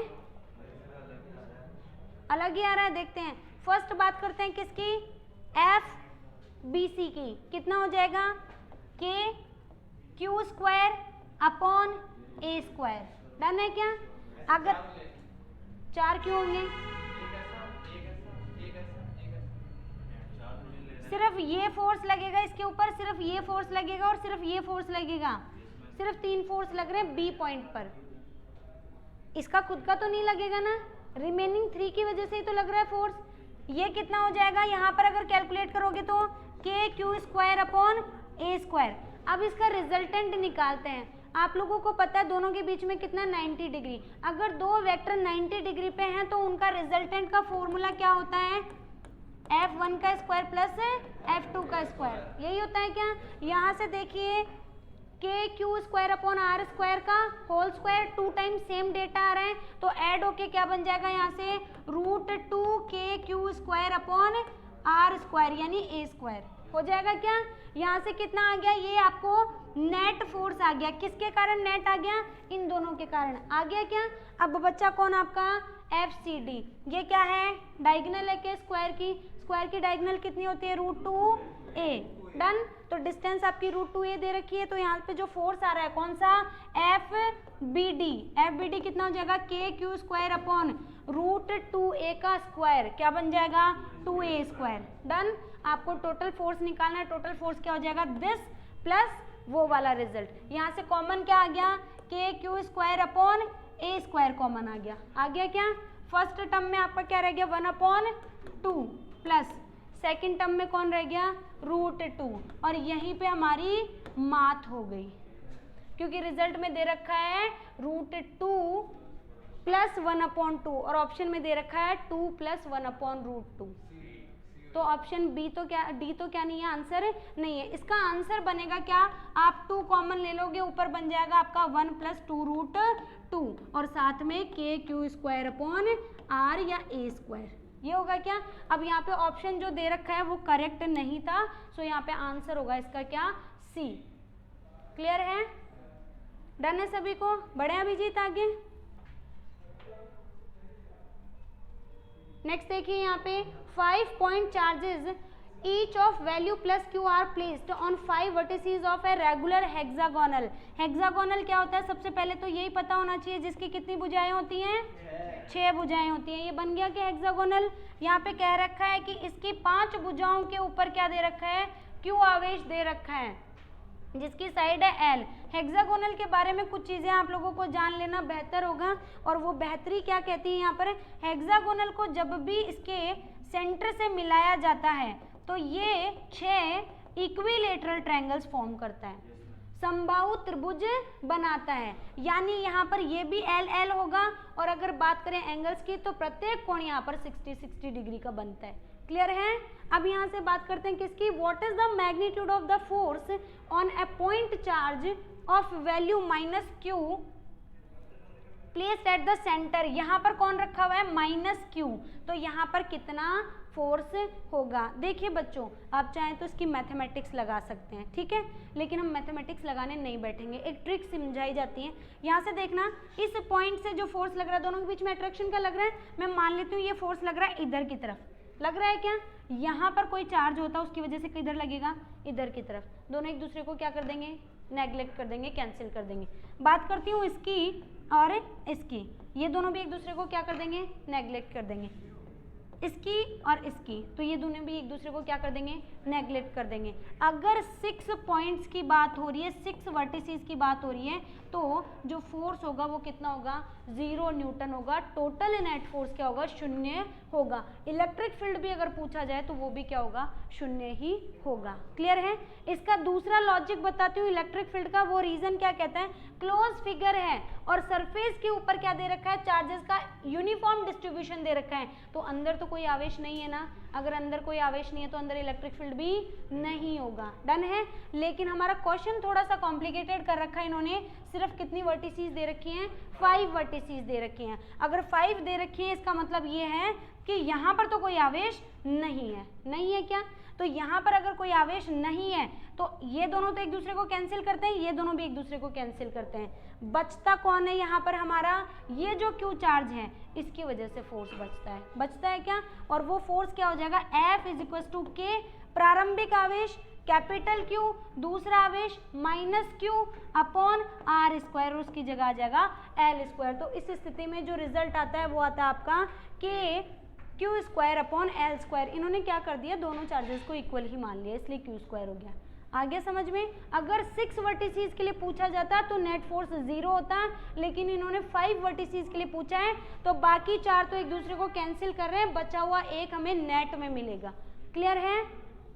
[SPEAKER 1] अलग ही आ रहा है, देखते हैं। फर्स्ट बात करते हैं किसकी, एफ बी सी की, कितना हो जाएगा, के क्यू स्क्वायर अपॉन ए स्क्वायर, डन है क्या। अगर 4 क्यों होंगे, सिर्फ ये फोर्स लगेगा इसके ऊपर, सिर्फ ये फोर्स लगेगा और सिर्फ ये फोर्स लगेगा, सिर्फ 3 फोर्स लग रहे हैं बी पॉइंट पर, इसका खुद का तो नहीं लगेगा ना, रिमेनिंग 3 की वजह से ही तो लग रहा है फोर्स। ये कितना हो जाएगा, यहाँ पर अगर कैलकुलेट करोगे तो के क्यू स्क्वायर अपॉन ए स्क्वायर। अब इसका रिजल्टेंट निकालते हैं। आप लोगों को पता है दोनों के बीच में कितना 90 डिग्री, अगर दो वेक्टर 90 डिग्री पे हैं तो उनका रिजल्टेंट का फॉर्मूला क्या होता है, f1 का स्क्वायर प्लस f2 का स्क्वायर, यही होता है क्या। यहाँ से देखिए के Q square upon are square का whole square, 2 time same data आ रहा है तो ऐड होके क्या बन जाएगा, यहाँ से root 2 k Q square upon are square यानी ए स्क्वायर हो जाएगा क्या। यहाँ से कितना आ गया, ये आपको नेट फोर्स आ गया, किसके कारण नेट आ गया, इन दोनों के कारण आ गया क्या। अब बच्चा कौन आपका एफ सी डी, ये क्या है, डायगोनल है के स्क्वायर की डायगोनल कितनी होती है, रूट 2 ए, डन। तो डिस्टेंस आपकी रूट 2 ए दे रखी है, तो यहाँ पे जो फोर्स आ रहा है कौन सा, एफ बी डी कितना हो जाएगा, के क्यू स्क्वायर अपॉन रूट 2 ए का स्क्वायर, क्या बन जाएगा 2a स्क्वायर, डन। आपको टोटल फोर्स निकालना है, टोटल फोर्स क्या हो जाएगा, दिस प्लस वो वाला रिजल्ट। यहाँ से कॉमन क्या आ गया, के क्यू स्क्वायर अपॉन ए स्क्वायर कॉमन आ गया क्या। फर्स्ट टर्म में आपका क्या रह गया 1/2 प्लस सेकेंड टर्म में कौन रह गया, रूट 2, और यहीं पे हमारी मात हो गई क्योंकि रिजल्ट में दे रखा है रूट 2 प्लस 1/2 और ऑप्शन में दे रखा है 2 प्लस 1/√2। तो ऑप्शन बी तो क्या, डी तो क्या नहीं है, आंसर नहीं है। इसका आंसर बनेगा क्या, आप 2 कॉमन ले लोगे, ऊपर बन जाएगा आपका 1 + 2√2 और साथ में के क्यू स्क्वायर अपॉन आर या ए स्क्वायर, ये होगा क्या। अब यहाँ पे ऑप्शन जो दे रखा है वो करेक्ट नहीं था, सो यहाँ पे आंसर होगा इसका क्या, सी। क्लियर है, डन है सभी को, बढ़े अभिजीत आगे। नेक्स्ट देखिए यहाँ पे 5 point charges each of value plus q are placed on 5 vertices of a regular hexagonal। Hexagonal क्या होता है, सबसे पहले तो यही पता होना चाहिए जिसकी कितनी भुजाएं होती हैं, 6 भुजाएं होती हैं। ये बन गया कि हेक्सागोनल। यहाँ पे कह रखा है कि इसकी 5 भुजाओं के ऊपर क्या दे रखा है, q आवेश दे रखा है जिसकी साइड है L। हेक्सागोनल के बारे में कुछ चीज़ें आप लोगों को जान लेना बेहतर होगा, और वो बेहतरी क्या कहती है यहाँ पर, हेक्सागोनल को जब भी इसके सेंटर से मिलाया जाता है तो ये 6 इक्विलेटरल ट्रायंगल्स फॉर्म करता है, समबाहु त्रिभुज बनाता है। यानी यहाँ पर ये भी एल एल होगा, और अगर बात करें एंगल्स की तो प्रत्येक कोण यहाँ पर 60 डिग्री का बनता है। क्लियर है? अब यहाँ से बात करते हैं किसकी, what is the magnitude of the force on A point charge of value -q placed at the centre. यहाँ पर कौन रखा हुआ है, -q, तो यहाँ पर कितना फोर्स होगा। देखिए बच्चों, आप चाहें तो इसकी मैथमेटिक्स लगा सकते हैं, ठीक है, लेकिन हम मैथमेटिक्स लगाने नहीं बैठेंगे, एक ट्रिक समझाई जाती है। यहाँ से देखना, इस पॉइंट से जो फोर्स लग रहा है, दोनों के बीच में अट्रैक्शन का लग रहा है, मैं मान लेती हूँ ये फोर्स लग रहा है इधर की तरफ, लग रहा है क्या, यहाँ पर कोई चार्ज होता है उसकी वजह से किधर लगेगा, इधर की तरफ। दोनों एक दूसरे को क्या कर देंगे, नेग्लेक्ट कर देंगे, कैंसिल कर देंगे। बात करती हूँ इसकी और इसकी, ये दोनों भी एक दूसरे को क्या कर देंगे, नेग्लेक्ट कर देंगे, इसकी और इसकी, तो ये दोनों भी एक दूसरे को क्या कर देंगे, नेग्लेक्ट कर देंगे। अगर 6 पॉइंट्स की बात हो रही है, 6 वर्टिसेस की बात हो रही है, तो जो फोर्स होगा वो कितना होगा, 0 न्यूटन होगा। टोटल नेट फोर्स क्या होगा, 0 होगा। इलेक्ट्रिक फील्ड भी अगर पूछा जाए तो वो भी क्या होगा, 0 ही होगा। क्लियर है? इसका दूसरा लॉजिक बताती हूँ इलेक्ट्रिक फील्ड का। वो रीजन क्या कहता है, क्लोज फिगर है और सरफेस के ऊपर क्या दे रखा है, चार्जेस का यूनिफॉर्म डिस्ट्रीब्यूशन दे रखा है, तो अंदर तो कोई आवेश नहीं है ना। अगर अंदर कोई आवेश नहीं है तो अंदर इलेक्ट्रिक फील्ड भी नहीं होगा। डन है? लेकिन हमारा क्वेश्चन थोड़ा सा कॉम्प्लिकेटेड कर रखा है इन्होंने। सिर्फ कितनी वर्टिसेस दे रखी हैं, 5 वर्टिसेस दे रखी हैं। अगर 5 दे रखी है इसका मतलब ये है कि यहाँ पर तो कोई आवेश नहीं है, नहीं है क्या, तो यहाँ पर अगर कोई आवेश नहीं है तो ये दोनों तो एक दूसरे को कैंसिल करते हैं, ये दोनों भी एक दूसरे को कैंसिल करते हैं। बचता कौन है यहाँ पर हमारा, ये जो क्यू चार्ज है इसकी वजह से फोर्स बचता है क्या, और वो फोर्स क्या हो जाएगा, F = K, प्रारंभिक आवेश कैपिटल Q, दूसरा आवेश -Q अपॉन r², और उसकी जगह आ जाएगा L²। तो इस स्थिति में जो रिजल्ट आता है वो आता है आपका Q² अपॉन L²। इन्होंने क्या कर दिया, दोनों चार्जेस को इक्वल ही मान लिया, इसलिए Q² हो गया। आगे समझ में? अगर 6 वर्टिसेस के लिए पूछा जाता तो नेट फोर्स 0 होता, लेकिन इन्होंने 5 वर्टिसेस के लिए पूछा है, तो बाकी 4 तो एक दूसरे को कैंसिल कर रहे हैं, बचा हुआ 1 हमें नेट में मिलेगा। क्लियर है?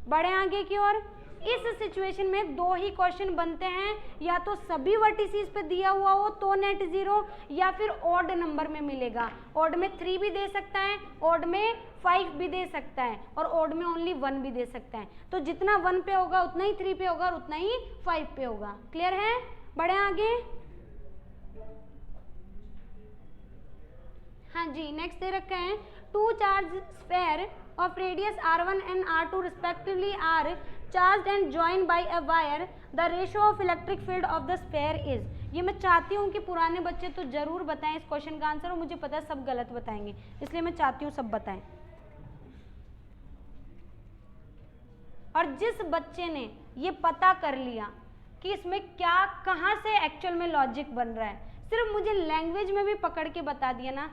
[SPEAKER 1] बढ़े आगे की ओर। इस सिचुएशन में 2 ही क्वेश्चन बनते हैं, या तो सभी वर्टिसेस पे दिया हुआ हो तो नेट 0, या फिर ऑड नंबर में मिलेगा। ऑड में 3 भी दे सकता है, ऑड में 5 भी दे सकता है, और ऑड में ओनली 1 भी दे सकता है। तो जितना 1 पे होगा उतना ही 3 पे होगा और उतना ही 5 पे होगा। क्लियर है? बढ़े आगे। हाँ जी, नेक्स्ट दे रखा है 2 charge sphere of radius r1 and r2 respectively are charged and joined by a wire. The ratio of electric field of the sphere is. ये मैं चाहती हूँ कि पुराने बच्चे तो जरूर बताएं इस क्वेश्चन का आंसर, और मुझे पता है सब गलत बताएंगे, इसलिए मैं चाहती हूँ सब बताएं। और जिस बच्चे ने ये पता कर लिया कि इसमें क्या, कहाँ से एक्चुअल में लॉजिक बन रहा है, सिर्फ मुझे लैंग्वेज में भी पकड़ के बता दिया ना,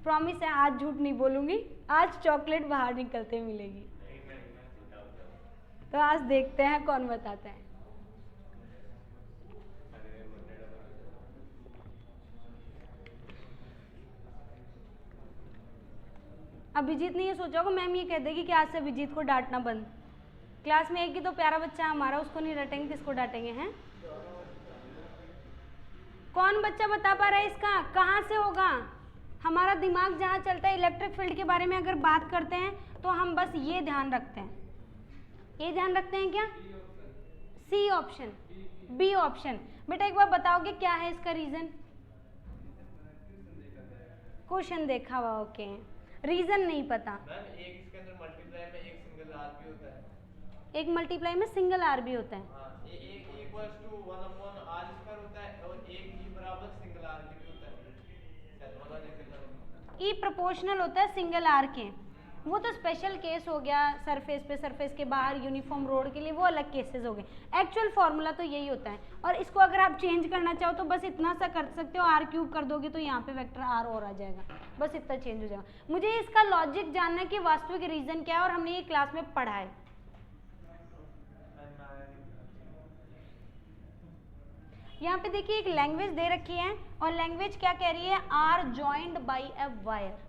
[SPEAKER 1] प्रॉमिस है आज झूठ नहीं बोलूंगी, आज चॉकलेट बाहर निकलते मिलेगी। तो आज देखते हैं कौन बताता है। अभिजीत ने ये सोचा होगा मैम ये कह देगी कि आज से अभिजीत को डांटना बंद। क्लास में एक ही तो प्यारा बच्चा हमारा, उसको नहीं डांटेंगे, किसको डांटेंगे हैं? कौन बच्चा बता पा रहा है इसका, कहाँ से होगा? हमारा दिमाग जहाँ चलता है, इलेक्ट्रिक फील्ड के बारे में अगर बात करते हैं तो हम बस ये ध्यान रखते हैं, ये ध्यान रखते हैं क्या, सी ऑप्शन, बी ऑप्शन। बेटा एक बार बताओगे क्या है इसका रीजन? क्वेश्चन देखा हुआ, ओके, रीजन नहीं पता।
[SPEAKER 2] एक इसके अंदर मल्टीप्लाई में एक सिंगल आर भी होता है,
[SPEAKER 1] एक मल्टीप्लाई में सिंगल आर भी होता है।
[SPEAKER 2] एक इक्वल्स टू 1/r² होता है, और एक ई बराबर सिंगल आर के भी होता है।
[SPEAKER 1] ई प्रोपोर्शनल होता है सिंगल आर के, वो तो स्पेशल केस हो गया, सरफेस पे, सरफेस के बाहर यूनिफॉर्म रोड के लिए वो अलग केसेस हो गए। एक्चुअल फॉर्मूला तो यही होता है, और इसको अगर आप चेंज करना चाहो तो बस इतना सा कर सकते हो, r³ कर दोगे तो यहाँ पे वेक्टर r और आ जाएगा, बस इतना चेंज हो जाएगा। मुझे इसका लॉजिक जानना है कि वास्तविक रीजन क्या है, और हमने ये क्लास में पढ़ा है। यहाँ पे देखिए एक लैंग्वेज दे रखी है, और लैंग्वेज क्या कह रही है, are joined by a wire.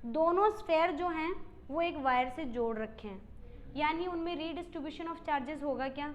[SPEAKER 1] दोनों स्फेयर जो हैं वो एक वायर से जोड़ रखे हैं। यानी उनमें रीडिस्ट्रीब्यूशन ऑफ चार्जेस होगा क्या?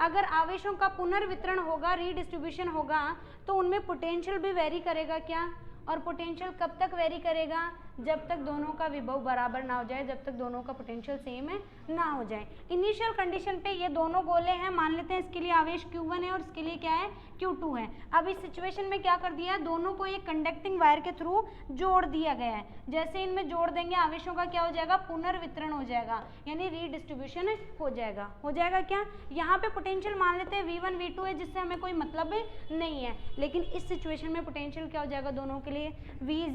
[SPEAKER 1] अगर आवेशों का पुनर्वितरण होगा, रीडिस्ट्रीब्यूशन होगा, तो उनमें पोटेंशियल भी वेरी करेगा क्या? और पोटेंशियल कब तक वेरी करेगा? जब तक दोनों का विभव बराबर ना हो जाए, जब तक दोनों का पोटेंशियल सेम है ना हो जाए। इनिशियल कंडीशन पे ये दोनों गोले हैं, मान लेते हैं इसके लिए आवेश Q1 है और इसके लिए क्या है? Q2 है। अब इस सिचुएशन में क्या कर दिया है? दोनों को एक कंडक्टिंग वायर के थ्रू जोड़ दिया गया है। जैसे इनमें जोड़ देंगे आवेशों का क्या हो जाएगा? पुनर्वितरण हो जाएगा, यानी रीडिस्ट्रीब्यूशन हो जाएगा। हो जाएगा क्या? यहाँ पे पोटेंशियल मान लेते हैं V1 V2 है, जिससे हमें कोई मतलब नहीं है, लेकिन इस सिचुएशन में पोटेंशियल क्या हो जाएगा दोनों के लिए? V =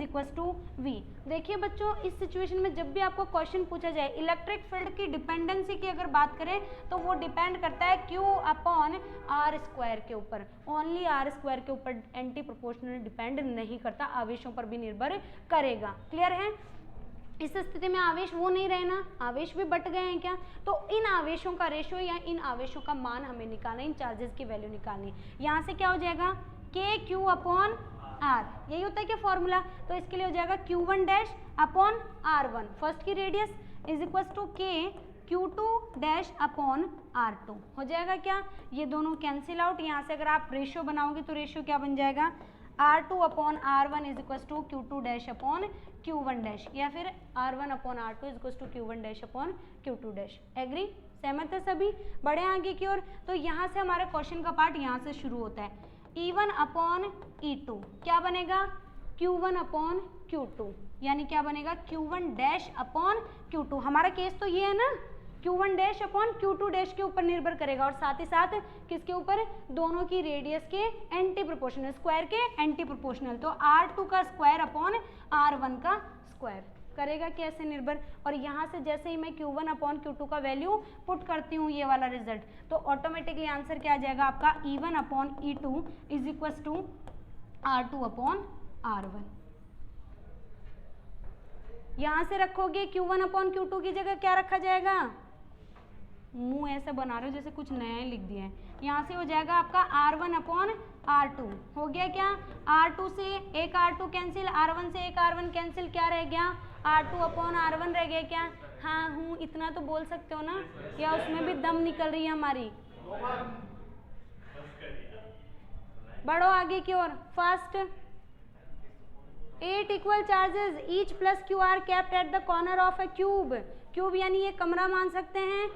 [SPEAKER 1] V। देखिए बच्चों, इस सिचुएशन में जब भी आपको क्वेश्चन पूछा जाए इलेक्ट्रिक फील्ड की डिपेंडेंसी की अगर बात करें, तो वो डिपेंड करता है Q/R² के ऊपर, ओनली R² के ऊपर, एंटी प्रोपोर्शनल डिपेंड नहीं करता, आवेशों पर भी निर्भर करेगा। क्लियर है? इस स्थिति में आवेश वो नहीं रहे ना, आवेश भी बट गए हैं क्या? तो इन आवेशों का रेशियो या इन आवेशों का मान हमें निकालना, इन चार्जेस की वैल्यू निकालनी। यहाँ से क्या हो जाएगा? KQ/R, यही होता है क्या फॉर्मूला? तो इसके लिए हो जाएगा Q1'/R1, फर्स्ट की रेडियस = KQ2'/R2। हो जाएगा क्या? ये दोनों कैंसिल आउट। यहाँ से अगर आप रेशियो बनाओगे तो रेशियो क्या बन जाएगा? R2/R1 = Q2'/Q1', या फिर R1/R2 = Q1'/Q2'। एग्री? सहमत है सभी? बढ़े आगे की ओर। तो यहाँ से हमारे क्वेश्चन का पार्ट यहाँ से शुरू होता है। E1/E2 क्या बनेगा? Q1/Q2, यानी क्या बनेगा? Q1'/Q2। हमारा केस तो ये है ना, Q1'/Q2' के ऊपर निर्भर करेगा, और साथ ही साथ किसके ऊपर? दोनों की रेडियस के एंटी प्रोपोर्शनल, स्क्वायर के एंटी प्रोपोर्शनल, तो R2 का स्क्वायर अपॉन R1 का स्क्वायर करेगा कैसे निर्भर। और यहाँ से जैसे ही मैं Q1/Q2 का वैल्यू पुट करती हूँ, ये वाला रिजल्ट, तो ऑटोमेटिकली आंसर क्या आ जाएगा आपका? E1/E2 = R2/R1। यहाँ से रखोगे Q1/Q2 की जगह क्या रखा जाएगा? मुंह ऐसा बना रहे हो जैसे कुछ नया ही लिख दिया है। यहाँ से हो जाएगा आपका R1/R2। हो गया क्या? R2 से एक R2 कैंसिल, R1 से एक R1 कैंसिल, क्या रह गया? R2/R1 रह गया क्या? हाँ हूँ, इतना तो बोल सकते हो ना, या उसमें भी दम निकल रही है हमारी? बढ़ो आगे की ओर। First, 8 equal charges each plus Q are kept at the corner of a cube। Cube यानी ये कमरा मान सकते हैं,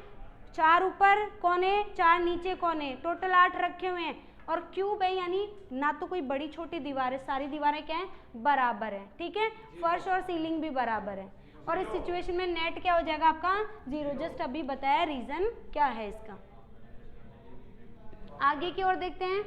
[SPEAKER 1] 4 ऊपर कोने 4 नीचे कोने, टोटल 8 रखे हुए हैं। और क्यूब है यानी ना तो कोई बड़ी छोटी दीवार है, सारी दीवारें क्या है? बराबर है। ठीक है, फर्श और सीलिंग भी बराबर है। और इस सिचुएशन में नेट क्या हो जाएगा आपका? 0। जस्ट अभी बताया रीजन क्या है इसका। आगे की ओर देखते हैं।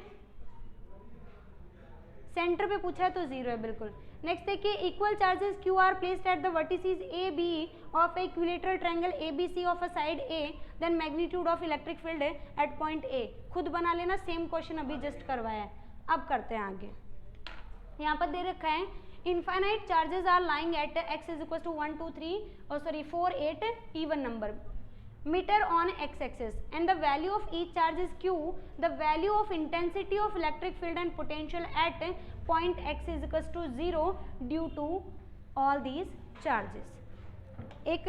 [SPEAKER 1] सेंटर पे पूछा है तो 0 है बिल्कुल। नेक्स्ट देखिए, equal charges Q are placed at the vertices A B of equilateral triangle ABC of a side A, then magnitude of electric field at point A। खुद बना लेना, सेम क्वेश्चन अभी जस्ट करवाया है। अब करते हैं आगे। यहाँ पर दे रखा है infinite charges are lying at x = 1 2 3 4 8 even number meter on x-axis and the value of each charge is q, the value of intensity of electric field and potential at point x is equals to 0 due to all these charges। एक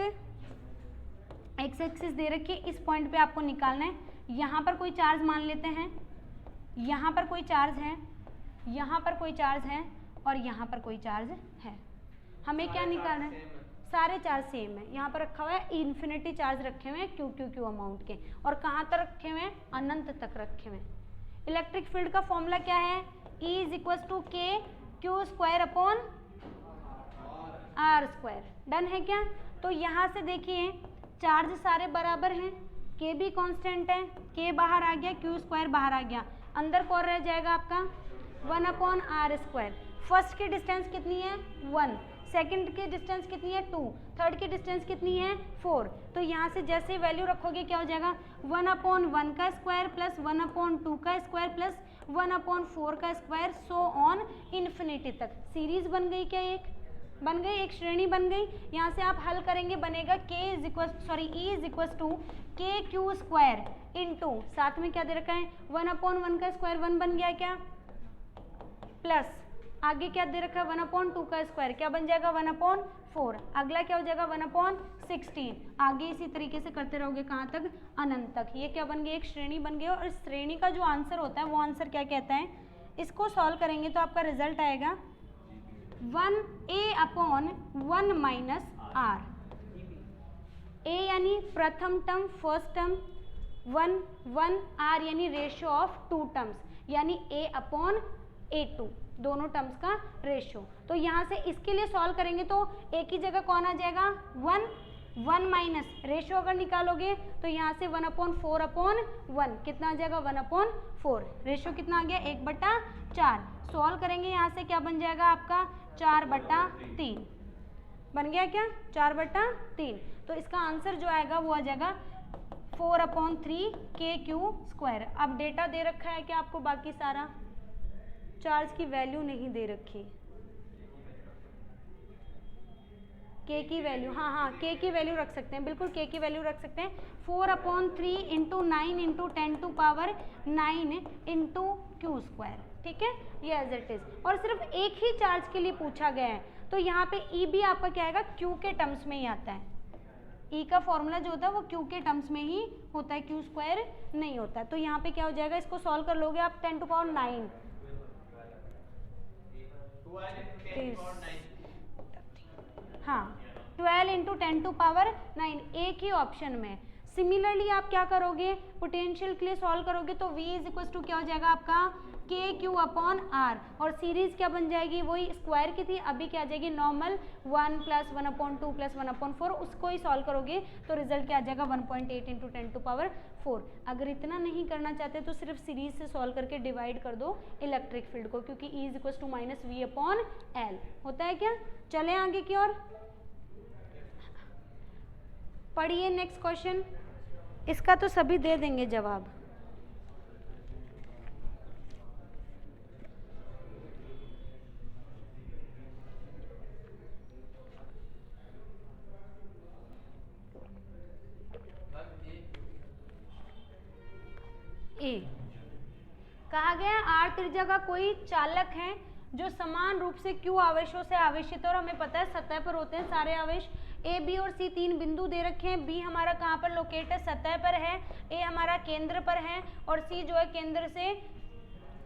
[SPEAKER 1] x-axis दे रखी है, इस point पे आपको निकालना है। यहाँ पर कोई चार्ज मान लेते हैं, यहाँ पर कोई चार्ज है, यहाँ पर कोई चार्ज है और यहाँ पर कोई चार्ज है। हमें क्या निकालना है? सारे चार्ज सेम है। यहाँ पर रखा हुआ है इन्फिनिटी चार्ज रखे हुए हैं क्यू अमाउंट के, और कहाँ तक रखे हुए हैं? अनंत तक रखे हुए हैं। इलेक्ट्रिक फील्ड का फॉर्मूला क्या है? E = K/Q² डन है क्या? तो यहाँ से देखिए चार्ज सारे बराबर हैं, K भी कांस्टेंट है, K बाहर आ गया, Q² बाहर आ गया, अंदर कौन रह जाएगा आपका? 1/R²। फर्स्ट की डिस्टेंस कितनी है? 1, सेकंड की डिस्टेंस कितनी है? 2, थर्ड की डिस्टेंस कितनी है? 4। तो यहाँ से जैसे वैल्यू रखोगे क्या हो जाएगा? 1/1 का स्क्वायर प्लस 1/2 का स्क्वायर प्लस 1/4 का स्क्वायर, सो ऑन इन्फिनिटी तक। सीरीज बन गई क्या? एक बन गई, एक श्रेणी बन गई। यहाँ से आप हल करेंगे, बनेगा E = KQ² इंटू, साथ में क्या दे रखा है? 1/1 का स्क्वायर 1 बन गया क्या, प्लस आगे क्या दे रखा है 1/2 का स्क्वायर, क्या बन जाएगा 1/4। अगला क्या हो जाएगा 1/16। आगे इसी तरीके से करते रहोगे कहाँ तक, अनंत तक। ये क्या बन गई, एक श्रेणी बन गई। और इस श्रेणी का जो आंसर होता है वो आंसर क्या कहता है, इसको सॉल्व करेंगे तो आपका रिजल्ट आएगा 1a/1 माइनस आर। a यानी प्रथम टर्म, फर्स्ट टर्म, 1 आर यानी रेशियो ऑफ 2 टर्म्स, यानी a/a2 दोनों टर्म्स का रेशियो। तो यहाँ से इसके लिए सॉल्व करेंगे तो एक ही जगह कौन आ जाएगा 1 माइनस रेशियो अगर निकालोगे तो यहाँ से 1/4/1 कितना आ जाएगा 1/4। रेशियो कितना आ गया 1/4। सॉल्व करेंगे यहाँ से क्या बन जाएगा आपका 4/3 बन गया, क्या 4/3। तो इसका आंसर जो आएगा वो आ जाएगा 4/3 kq²। अब डेटा दे रखा है क्या आपको, बाकी सारा चार्ज की वैल्यू नहीं दे रखी, k की वैल्यू, हाँ k की वैल्यू रख सकते हैं, बिल्कुल k की वैल्यू रख सकते हैं। 4/3 × 9 × 10⁹ q², ठीक है, ये एज इट इज। और सिर्फ एक ही चार्ज के लिए पूछा गया है, तो यहाँ पे E भी आपका क्या आएगा Q के टर्म्स में ही आता है। E का फॉर्मूला जो होता है वो Q के टर्म्स में ही होता है, q² नहीं होता है। तो यहाँ पे क्या हो जाएगा, इसको सॉल्व कर लोगे आप 10⁹, हाँ 12 × 10⁹ एक ही ऑप्शन में। सिमिलरली आप क्या करोगे, पोटेंशियल के लिए सॉल्व करोगे तो V = क्या हो जाएगा आपका kq/r, और सीरीज क्या बन जाएगी, वही स्क्वायर की थी, अभी क्या आ जाएगी नॉर्मल 1 + 1/2 + 1/4। उसको ही सॉल्व करोगे तो रिजल्ट क्या आ जाएगा 1.8 × 10⁴। अगर इतना नहीं करना चाहते तो सिर्फ सीरीज से सॉल्व करके डिवाइड कर दो इलेक्ट्रिक फील्ड को, क्योंकि E = -v/L होता है क्या। चले आगे की ओर, पढ़िए नेक्स्ट क्वेश्चन। इसका तो सभी दे देंगे जवाब। ए कहा गया R त्रिज्या का कोई चालक है जो समान रूप से Q आवेशों से आवेशित है, और हमें पता है सतह पर होते हैं सारे आवेश। A, B और C 3 बिंदु दे रखे हैं। B हमारा कहाँ पर लोकेट है, सतह पर है। A हमारा केंद्र पर है, और C जो है केंद्र से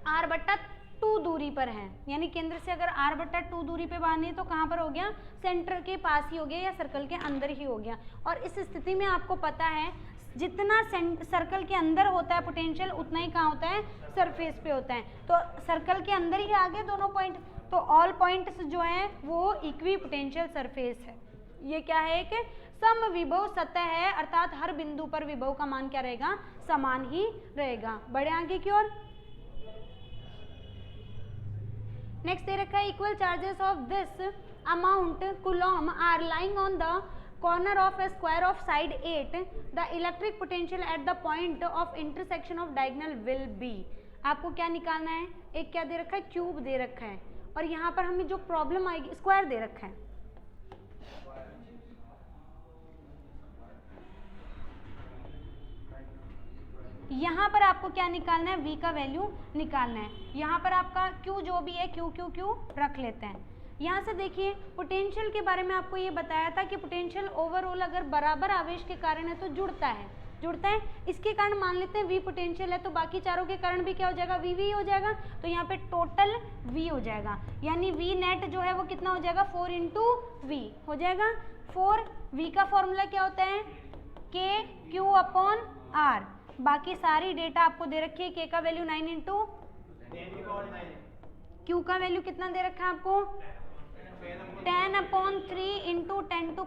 [SPEAKER 1] r/2 दूरी पर है। यानी केंद्र से अगर r/2 दूरी पे बांधे तो कहाँ पर हो गया, सेंटर के पास ही हो गया या सर्कल के अंदर ही हो गया। और इस स्थिति में आपको पता है जितना सर्कल के अंदर होता है पोटेंशियल, उतना ही कहाँ होता है, सरफेस पे होता है। तो सर्कल के अंदर ही आ गए दोनों पॉइंट, तो ऑल पॉइंट्स जो हैं वो इक्वी पोटेंशियल सरफेस है। ये क्या है, एक समविभव सतह है, अर्थात हर बिंदु पर विभव का मान क्या रहेगा, समान ही रहेगा। बढ़े आगे की ओर। नेक्स्ट दे रखा है equal charges of this amount coulomb are lying on the corner of a square of side 8, the electric potential at the point of intersection of diagonal will be। आपको क्या निकालना है, एक क्या दे रखा है, क्यूब दे रखा है, और यहाँ पर हमें जो प्रॉब्लम आएगी स्क्वायर दे रखा है। यहाँ पर आपको क्या निकालना है, V का वैल्यू निकालना है। यहाँ पर आपका Q जो भी है Q रख लेते हैं। यहाँ से देखिए पोटेंशियल के बारे में आपको ये बताया था कि पोटेंशियल ओवरऑल अगर बराबर आवेश के कारण है तो जुड़ता है। इसके कारण मान लेते हैं V पोटेंशियल है, तो बाकी चारों के कारण भी क्या हो जाएगा, V हो जाएगा। तो यहाँ पे टोटल V हो जाएगा, यानी V नेट जो है वो कितना हो जाएगा, 4 × V हो जाएगा। 4 V का फॉर्मूला क्या होता है, kq/r। बाकी सारी डेटा आपको दे रखी है। K का वैल्यू 9 × Q का वैल्यू कितना दे रखा है आपको, 10/3 ×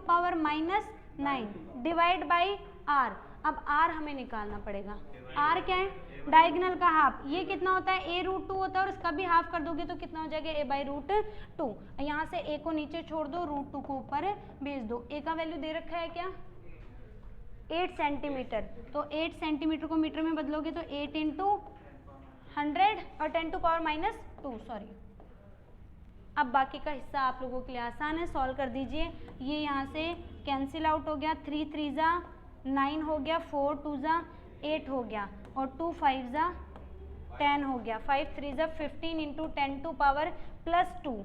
[SPEAKER 1] 10⁻⁹ डिवाइड बाई R। अब R हमें निकालना पड़ेगा। R क्या है, डायगोनल का हाफ। ये कितना होता है, a√2 होता है, और इसका भी हाफ कर दोगे तो कितना हो जाएगा, a/√2। यहाँ से a को नीचे छोड़ दो, √2 को ऊपर भेज दो। a का वैल्यू दे रखा है क्या, 8 सेंटीमीटर। तो 8 सेंटीमीटर को मीटर में बदलोगे तो 8 × 100 और 10⁻⁻2 सॉरी। अब बाकी का हिस्सा आप लोगों के लिए आसान है, सॉल्व कर दीजिए। ये यहाँ से कैंसिल आउट हो गया, 3 3 9 हो गया, 4 2 8 हो गया, और 2 5 10 हो गया, 5 3 = 15 इंटू 10 टू पावर +2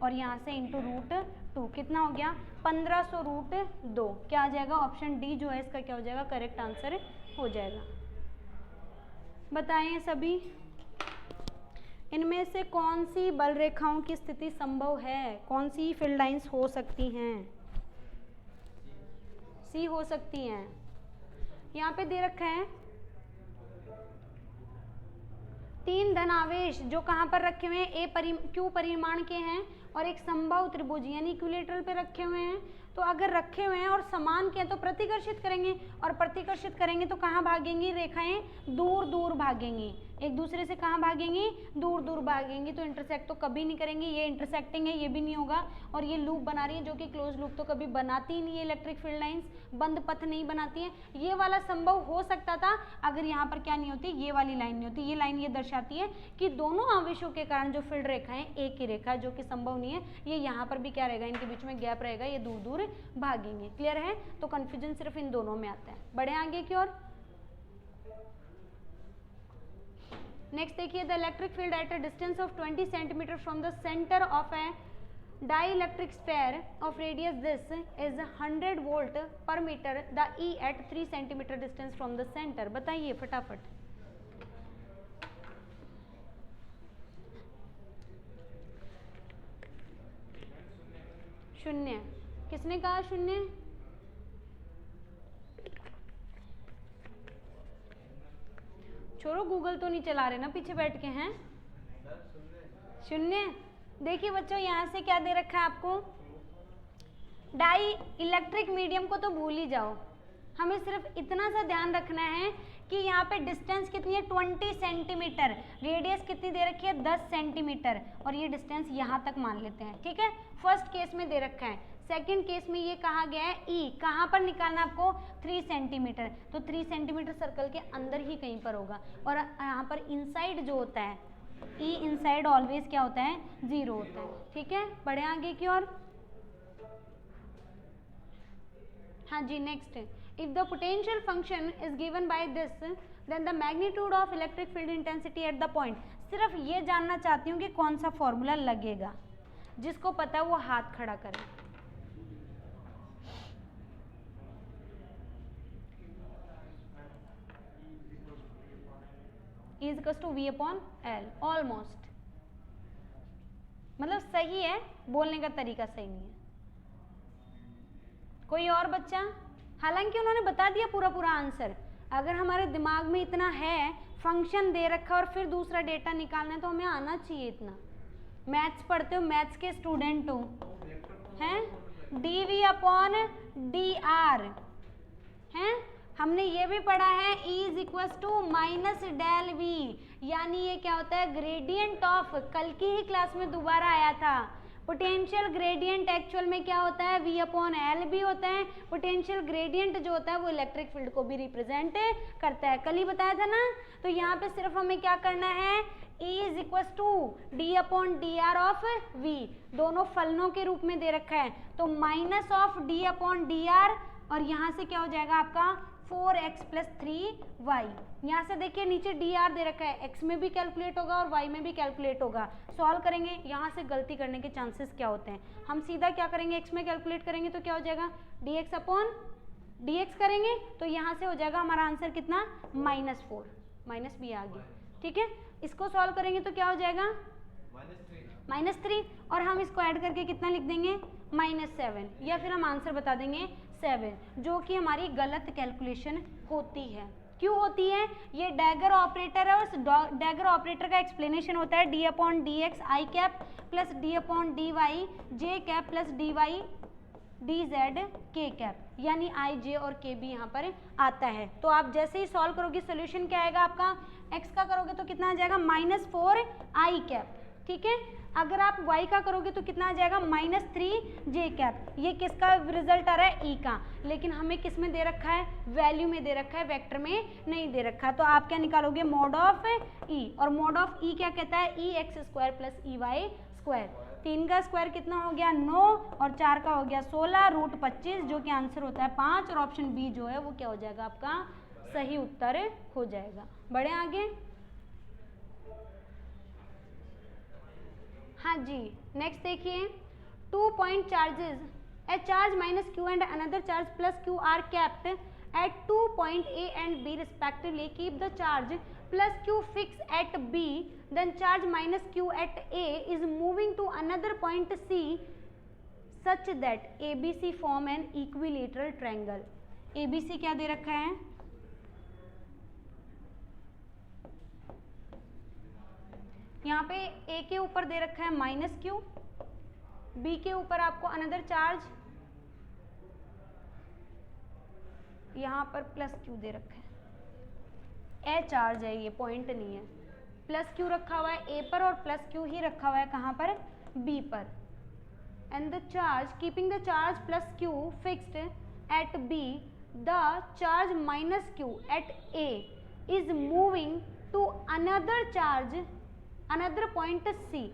[SPEAKER 1] और यहाँ से इंटू √2 कितना हो गया 1500 √2। क्या आ जाएगा ऑप्शन डी जो है इसका क्या हो जाएगा करेक्ट आंसर हो जाएगा। बताएं सभी इनमें से कौन सी बल रेखाओं की स्थिति संभव है, कौन सी फील्ड लाइंस हो सकती हैं? सी हो सकती हैं। यहाँ पे दे रखा है 3 धनावेश जो कहाँ पर रखे हुए हैं क्यू परिमाण के हैं और एक समबाहु त्रिभुज यानी इक्विलेटरल पे रखे हुए हैं। तो अगर रखे हुए हैं और समान के हैं तो प्रतिकर्षित करेंगे और प्रतिकर्षित करेंगे तो कहाँ भागेंगी रेखाएं दूर दूर भागेंगी, एक दूसरे से कहाँ भागेंगी दूर दूर भागेंगी। तो इंटरसेक्ट तो कभी नहीं करेंगे, ये इंटरसेक्टिंग है ये भी नहीं होगा और ये लूप बना रही है जो कि क्लोज लूप तो कभी बनाती ही नहीं है, इलेक्ट्रिक फील्ड लाइंस बंद पथ नहीं बनाती है। ये वाला संभव हो सकता था अगर यहाँ पर क्या नहीं होती ये वाली लाइन नहीं होती। ये लाइन ये दर्शाती है कि दोनों आवेशों के कारण जो फील्ड रेखा है एक ही रेखा जो कि संभव नहीं है। ये यहाँ पर भी क्या रहेगा इनके बीच में गैप रहेगा, ये दूर दूर भागेंगे। क्लियर है? तो कंफ्यूजन सिर्फ इन दोनों में आता है। बढ़े आगे की ओर। नेक्स्ट देखिए the electric field eight a distance of 20 centimetre from the centre of A dielectric sphere of radius this is 100 volt per meter, the E at 3 centimeter distance from the center। बताइए फटाफट। शून्य। किसने कहा शून्य? छोड़ो Google तो नहीं चला रहे ना पीछे बैठ के हैं। शून्य। देखिए बच्चों यहाँ से क्या दे रखा है आपको, डाई इलेक्ट्रिक मीडियम को तो भूल ही जाओ, हमें सिर्फ इतना सा ध्यान रखना है कि यहाँ पे डिस्टेंस कितनी है 20 सेंटीमीटर, रेडियस कितनी दे रखी है 10 सेंटीमीटर और ये डिस्टेंस यहाँ तक मान लेते हैं। ठीक है, फर्स्ट केस में दे रखा है। सेकंड केस में ये कहा गया है ई कहाँ पर निकालना आपको 3 सेंटीमीटर, तो 3 सेंटीमीटर सर्कल के अंदर ही कहीं पर होगा और यहाँ पर इनसाइड जो होता है ई इनसाइड ऑलवेज क्या होता है 0 होता है। ठीक है, बढ़े आगे की ओर। हाँ जी next, if the potential function is given by this then the magnitude of electric field intensity at the point. सिर्फ ये जानना चाहती हूँ कि कौन सा फॉर्मूला लगेगा, जिसको पता है वो हाथ खड़ा करे। E is equals to V upon L, almost, मतलब सही है, बोलने का तरीका सही नहीं है। कोई और बच्चा? हालांकि उन्होंने बता दिया पूरा पूरा आंसर। अगर हमारे दिमाग में इतना है, फंक्शन दे रखा और फिर दूसरा डेटा निकालना है तो हमें आना चाहिए इतना। मैथ्स पढ़ते हो, मैथ्स के स्टूडेंट हो, हैं? dV अपॉन dr हैं? हमने ये भी पढ़ा है E is equal to -del V, यानी ये क्या होता है ग्रेडियंट ऑफ, कल की ही क्लास में दोबारा आया था। पोटेंशियल ग्रेडियंट एक्चुअल में क्या होता है V अपॉन L भी होता है। पोटेंशियल ग्रेडियंट जो होता है वो इलेक्ट्रिक फील्ड को भी रिप्रेजेंट करता है, कल ही बताया था ना। तो यहाँ पे सिर्फ हमें क्या करना है, E is equal to D upon dr of V, दोनों फलनों के रूप में दे रखा है, तो minus of D upon dr और यहाँ से क्या हो जाएगा आपका 4x + 3y। यहाँ से देखिए नीचे dr दे रखा है, x में भी कैलकुलेट होगा और y में भी कैलकुलेट होगा। सॉल्व करेंगे, यहाँ से गलती करने के चांसेस क्या होते हैं, हम सीधा क्या करेंगे x में कैलकुलेट करेंगे तो क्या हो जाएगा dx अपॉन dx करेंगे तो यहाँ से हो जाएगा हमारा आंसर कितना -4, माइनस भी आ गया। ठीक है, इसको सॉल्व करेंगे तो क्या हो जाएगा -3 और हम इसको ऐड करके कितना लिख देंगे -7, या फिर हम आंसर बता देंगे 7, जो कि हमारी गलत कैलकुलेशन होती है। क्यों होती है? ये डैगर ऑपरेटर है, उस डैगर ऑपरेटर का एक्सप्लेनेशन होता है d upon dx i cap plus d upon dy j cap plus dy dz k cap, यानी i j और k भी यहाँ पर आता है। तो आप जैसे ही सॉल्व करोगे सोल्यूशन क्या आएगा आपका, x का करोगे तो कितना आ जाएगा -4 i कैप। ठीक है, अगर आप y का करोगे तो कितना आ जाएगा -3 j कैप। ये किसका रिजल्ट आ रहा है, e का, लेकिन हमें किस में दे रखा है, वैल्यू में दे रखा है, वेक्टर में नहीं दे रखा। तो आप क्या निकालोगे, मोड ऑफ e, और मोड ऑफ e क्या कहता है, ex² + ey²। 3 का स्क्वायर कितना हो गया 9 और 4 का हो गया 16 √25, जो कि आंसर होता है 5 और ऑप्शन बी जो है वो क्या हो जाएगा आपका सही उत्तर हो जाएगा। बढ़े आगे। हाँ जी, नेक्स्ट देखिए, 2 point charges, a charge minus q and another charge plus q are kept at 2 point A and B respectively. Keep the charge plus q fixed at B, then charge minus q at A is moving to another point C such that ABC form an equilateral triangle. ABC क्या दे रखा है? यहाँ पे A के ऊपर दे रखा है minus Q, B के ऊपर आपको अनदर चार्ज, यहाँ पर प्लस क्यू दे रखा है। ए चार्ज है, ये पॉइंट नहीं है। प्लस क्यू रखा हुआ है ए पर और प्लस क्यू ही रखा हुआ है कहाँ पर? बी पर। And the charge, keeping the charge plus q fixed at B, the charge minus q at A is moving to another charge, another point C.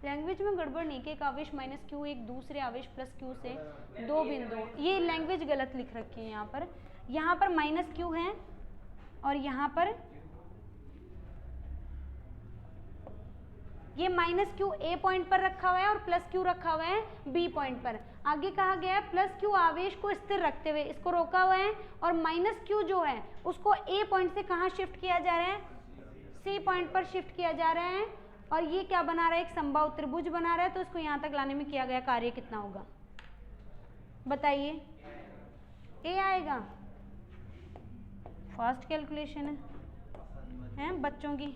[SPEAKER 1] Language में गड़बड़ नहीं कि एक आवेश माइनस क्यू एक दूसरे आवेश प्लस क्यू से दो बिंदु, ये लैंग्वेज गलत लिख रखी है यहाँ पर। यहाँ पर माइनस क्यू है और यहाँ पर ये माइनस क्यू ए पॉइंट पर रखा हुआ है और प्लस क्यू रखा हुआ है बी पॉइंट पर। आगे कहा गया है प्लस क्यू आवेश को स्थिर रखते हुए इसको रोका हुआ है और माइनस क्यू जो है उसको ए पॉइंट से कहाँ शिफ्ट किया जा रहा है? सी पॉइंट पर शिफ्ट किया जा रहा है। और ये क्या बना रहा है? एक समबाहु त्रिभुज बना रहा है। तो इसको यहाँ तक लाने में किया गया कार्य कितना होगा बताइए? ए आएगा। फास्ट कैलकुलेशन है बच्चों की।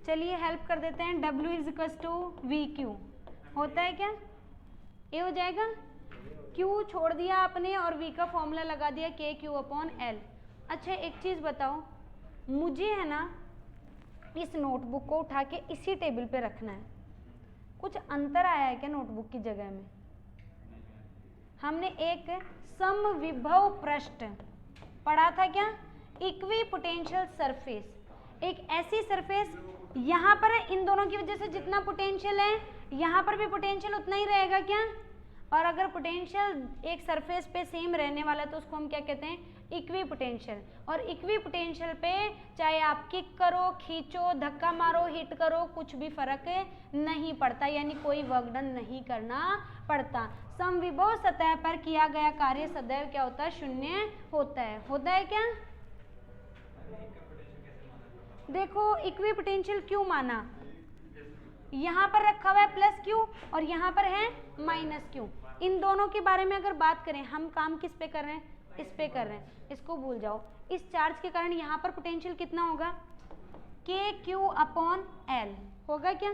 [SPEAKER 1] चलिए हेल्प कर देते हैं। W is equals to V q होता है क्या? ए हो जाएगा। Q छोड़ दिया आपने और V का फॉर्मूला लगा दिया KQ/L। अच्छा एक चीज़ बताओ, मुझे है ना इस नोटबुक को उठा के इसी टेबल पे रखना है। कुछ अंतर आया है क्या नोटबुक की जगह में? हमने एक समविभव पृष्ठ पढ़ा था क्या? इक्वी पोटेंशियल सरफेस, एक ऐसी सरफेस यहाँ पर इन दोनों की वजह से जितना पोटेंशियल है यहाँ पर भी पोटेंशियल उतना ही रहेगा क्या? और अगर पोटेंशियल एक सरफेस पे सेम रहने वाला है तो उसको हम क्या कहते हैं? Equi potential. और इक्वी पोटेंशियल पे चाहे आप किक करो, खींचो, धक्का मारो, हिट करो, कुछ भी फर्क नहीं पड़ता, यानी कोई वर्क डन नहीं करना पड़ता। समविभव सतह पर किया गया कार्य सदैव क्या होता है? शून्य होता है। होता है क्या? देखो इक्वी पोटेंशियल क्यों माना? यहाँ पर रखा हुआ है प्लस क्यू और यहाँ पर है माइनस क्यू। इन दोनों के बारे में अगर बात करें, हम काम किस पे कर रहे हैं? इस पे कर रहे हैं। इसको भूल जाओ। इस चार्ज के कारण यहाँ पर पोटेंशियल कितना होगा? KQ/L होगा क्या?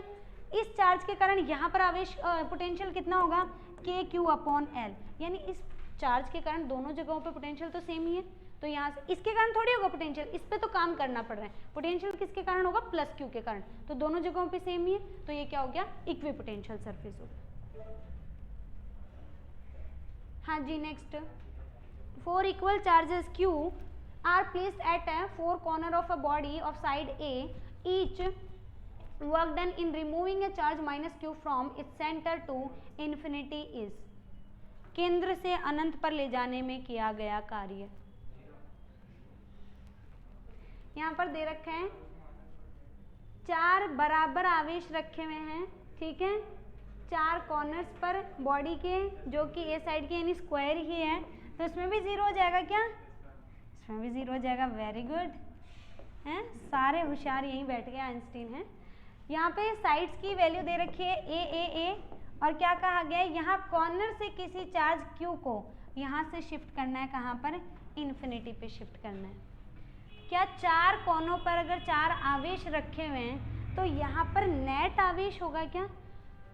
[SPEAKER 1] इस चार्ज के कारण यहाँ पर आवेश पोटेंशियल कितना होगा? KQ/L। यानी इस चार्ज के कारण दोनों जगहों पे पोटेंशियल तो सेम ही है। तो यहाँ से इसके कारण थोड़ी होगा पोटेंशियल, इस पे तो काम करना पड़ रहा है। पोटेंशियल किसके कारण होगा? प्लस क्यू के कारण। तो दोनों जगहों पे सेम ही है। तो ये क्या हो गया? इक्वी पोटेंशियल सरफेस हो गया। हाँ जी next, 4 equal charges Q are placed at a 4 corner of a body of side A. Each work done in removing a charge minus Q from its center to infinity is, केंद्र से अनंत पर ले जाने में किया गया कार्य। यहाँ पर दे रखे हैं 4 बराबर आवेश रखे हुए हैं, ठीक है, 4 कॉर्नर्स पर बॉडी के, जो कि ए साइड के यानी स्क्वायर ही है। तो इसमें भी 0 हो जाएगा क्या? इसमें भी 0 हो जाएगा। वेरी गुड हैं, सारे होशियार यहीं बैठ गए, आइंस्टीन हैं। यहाँ पे साइड्स की वैल्यू दे रखी है ए और क्या कहा गया है? यहाँ कॉर्नर से किसी चार्ज Q को यहाँ से शिफ्ट करना है, कहाँ पर? इन्फिनिटी पे शिफ्ट करना है। क्या 4 कोनों पर अगर 4 आवेश रखे हुए हैं तो यहाँ पर नेट आवेश होगा क्या?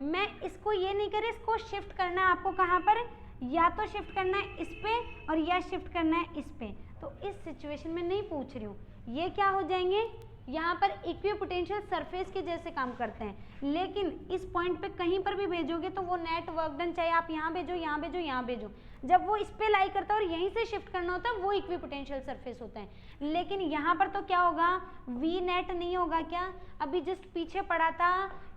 [SPEAKER 1] मैं इसको ये नहीं कर रही, इसको शिफ्ट करना है आपको कहाँ पर? या तो शिफ्ट करना है इस पे और या शिफ्ट करना है इस पे। तो इस सिचुएशन में नहीं पूछ रही हूँ, ये क्या हो जाएंगे? यहाँ पर इक्वी पोटेंशियल सरफेस के जैसे काम करते हैं। लेकिन इस पॉइंट पे कहीं पर भी भेजोगे तो वो नेट वर्क डन, चाहे आप यहाँ भेजो, यहाँ भेजो, यहाँ भेजो, जब वो इस पे लाई करता है और यहीं से शिफ्ट करना होता है, वो इक्वी पोटेंशियल सरफेस होता है। लेकिन यहाँ पर तो क्या होगा? वी नेट नहीं होगा क्या? अभी जस्ट पीछे पढ़ा था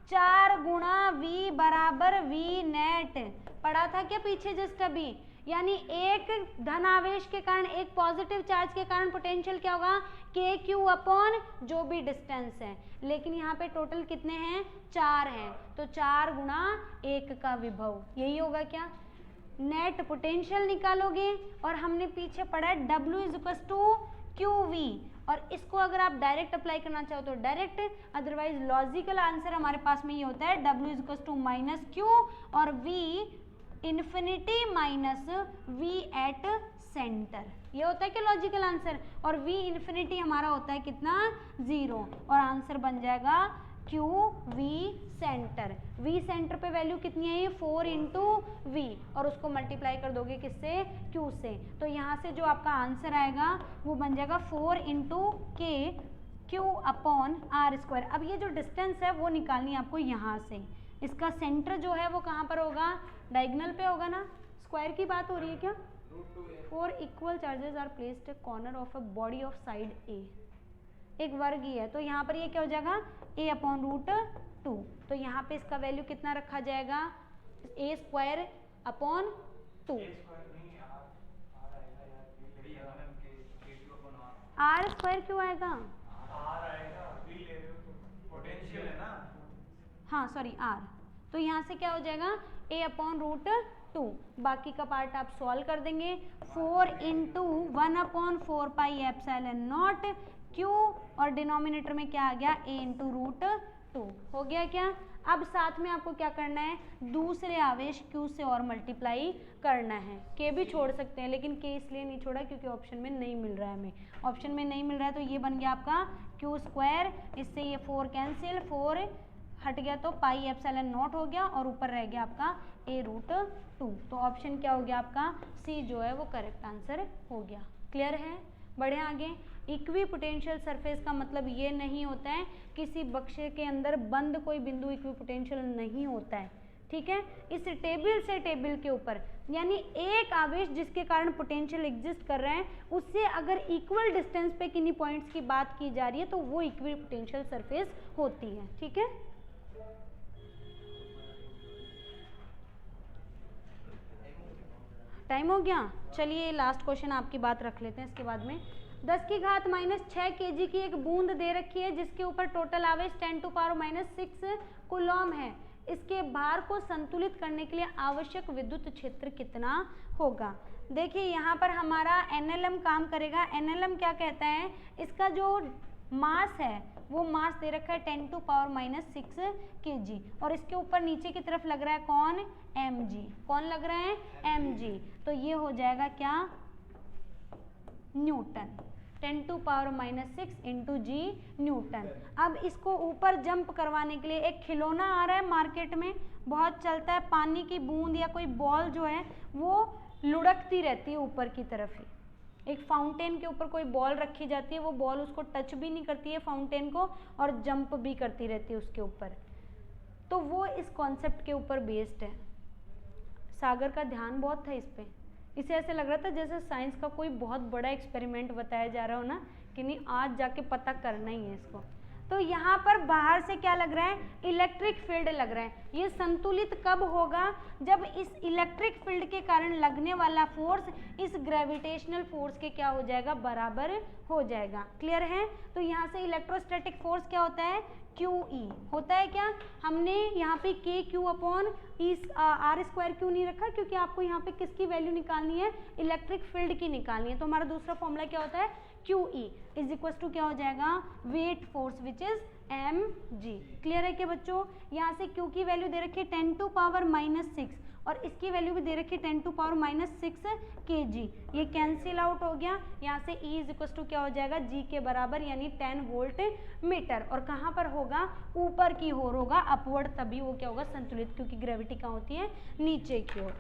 [SPEAKER 1] 4 गुणा V बराबर वी नेट, पढ़ा था क्या पीछे जस्ट अभी? यानी एक धन आवेश के कारण, एक पॉजिटिव चार्ज के कारण पोटेंशियल क्या होगा, के क्यू अपॉन जो भी डिस्टेंस है। लेकिन यहाँ पे टोटल कितने हैं, 4 हैं, तो 4 गुणा 1 का विभव, यही होगा क्या, नेट पोटेंशियल निकालोगे। और हमने पीछे पढ़ा है W is to q V, और इसको अगर आप डायरेक्ट अप्लाई करना चाहो तो डायरेक्ट, अदरवाइज लॉजिकल आंसर हमारे पास में ये होता है W is to minus q और V infinity minus V at centre, ये होता है कि लॉजिकल आंसर, और V इन्फिनिटी हमारा होता है कितना, 0, और आंसर बन जाएगा Q V centre. V centre पे वैल्यू कितनी है, ये 4 इंटू V, और उसको मल्टीप्लाई कर दोगे किससे, Q से, तो यहाँ से जो आपका आंसर आएगा वो बन जाएगा 4 इंटू के क्यू अपॉन आर स्क्वायर। अब ये जो डिस्टेंस है वो निकालनी है आपको यहाँ से, इसका सेंटर जो है वो कहाँ पर होगा, डायगोनल पे होगा ना, स्क्वायर की बात हो रही है क्या। 4 equal charges are placed corner of a body of side A, एक वर्ग ही है, तो यहाँ पर ये क्या हो जाएगा, a अपॉन रूट 2, तो यहाँ पे इसका वैल्यू कितना रखा जाएगा, a square upon 2, r square क्यों आएगा,
[SPEAKER 2] पोटेंशियल है ना,
[SPEAKER 1] हाँ सॉरी r, तो यहाँ से क्या हो जाएगा a अपॉन रूट 2, बाकी का पार्ट आप सॉल्व कर देंगे, 4 into 1 upon 4 pi epsilon not q, और डिनोमिनेटर में क्या आ गया, a इंटू रूट 2, हो गया क्या। अब साथ में आपको क्या करना है, दूसरे आवेश q से और मल्टीप्लाई करना है, k भी छोड़ सकते हैं, लेकिन k इसलिए नहीं छोड़ा क्योंकि ऑप्शन में नहीं मिल रहा है, हमें ऑप्शन में नहीं मिल रहा है, तो ये बन गया आपका q स्क्वायर, इससे ये 4 कैंसिल, 4 हट गया तो पाई एप्सिलॉन नॉट हो गया, और ऊपर रह गया आपका a रूट 2, तो ऑप्शन क्या हो गया आपका, C जो है वो करेक्ट आंसर हो गया। क्लियर है, बढ़े आगे। इक्वी पोटेंशियल सरफेस का मतलब ये नहीं होता है किसी बक्से के अंदर बंद कोई बिंदु इक्वी पोटेंशियल नहीं होता है, ठीक है। इस टेबल से टेबल के ऊपर, यानी एक आवेश जिसके कारण पोटेंशियल एग्जिस्ट कर रहे हैं, उससे अगर इक्वल डिस्टेंस पे किन्हीं पॉइंट्स की बात की जा रही है तो वो इक्वी पोटेंशियल सरफेस होती है, ठीक है। टाइम हो गया, चलिए लास्ट क्वेश्चन आपकी बात रख लेते हैं, इसके बाद में 10 की घात -6 kg की एक बूंद दे रखी है जिसके ऊपर टोटल आवेश 10 टू पावर -6 कूलॉम है, इसके भार को संतुलित करने के लिए आवश्यक विद्युत क्षेत्र कितना होगा। देखिए यहाँ पर हमारा एनएलएम काम करेगा। एनएलएम क्या कहता है, इसका जो मास है वो मास दे रखा है 10 टू पावर -6 kg, और इसके ऊपर नीचे की तरफ लग रहा है कौन, mg, कौन लग रहा है, mg, तो ये हो जाएगा क्या, newton, 10 to power -6 into g newton. अब इसको ऊपर जंप करवाने के लिए एक खिलौना आ रहा है मार्केट में, बहुत चलता है, पानी की बूंद या कोई बॉल जो है वो लुढ़कती रहती है ऊपर की तरफ ही, एक फाउंटेन के ऊपर कोई बॉल रखी जाती है, वो बॉल उसको टच भी नहीं करती है फाउंटेन को, और जंप भी करती रहती है उसके ऊपर, तो वो इस कॉन्सेप्ट के ऊपर बेस्ड है। सागर का ध्यान बहुत था इस पे, इसे ऐसे लग रहा था जैसे साइंस का कोई बहुत बड़ा एक्सपेरिमेंट बताया जा रहा हो ना, कि नहीं आज जाके पता करना ही है इसको। तो यहाँ पर बाहर से क्या लग रहा है, इलेक्ट्रिक फील्ड लग रहा है। ये संतुलित कब होगा, जब इस इलेक्ट्रिक फील्ड के कारण लगने वाला फोर्स इस ग्रेविटेशनल फोर्स के क्या हो जाएगा, बराबर हो जाएगा। क्लियर है। तो यहाँ से इलेक्ट्रोस्टैटिक फोर्स क्या होता है, QE होता है। क्या हमने यहाँ पे KQ अपॉन R स्क्वायर क्यों नहीं रखा, क्योंकि आपको यहाँ पे किसकी वैल्यू निकालनी है, इलेक्ट्रिक फील्ड की निकालनी है। तो हमारा दूसरा फॉर्मूला क्या होता है, QE इज इक्वल टू क्या हो जाएगा, weight force which is mg। Clear है क्या बच्चों। यहाँ से Q की वैल्यू दे रखी है 10 टू पावर -6 और इसकी वैल्यू भी दे रखी है 10 टू पावर -6 kg। ये कैंसिल आउट हो गया। यहाँ से E इज इक्वल टू क्या हो जाएगा, G के बराबर यानी 10 वोल्ट मीटर। और कहाँ पर होगा, ऊपर की ओर होगा, अपवर्ड, तभी वो क्या होगा, संतुलित, क्योंकि ग्रेविटी कहाँ होती है, नीचे की ओर।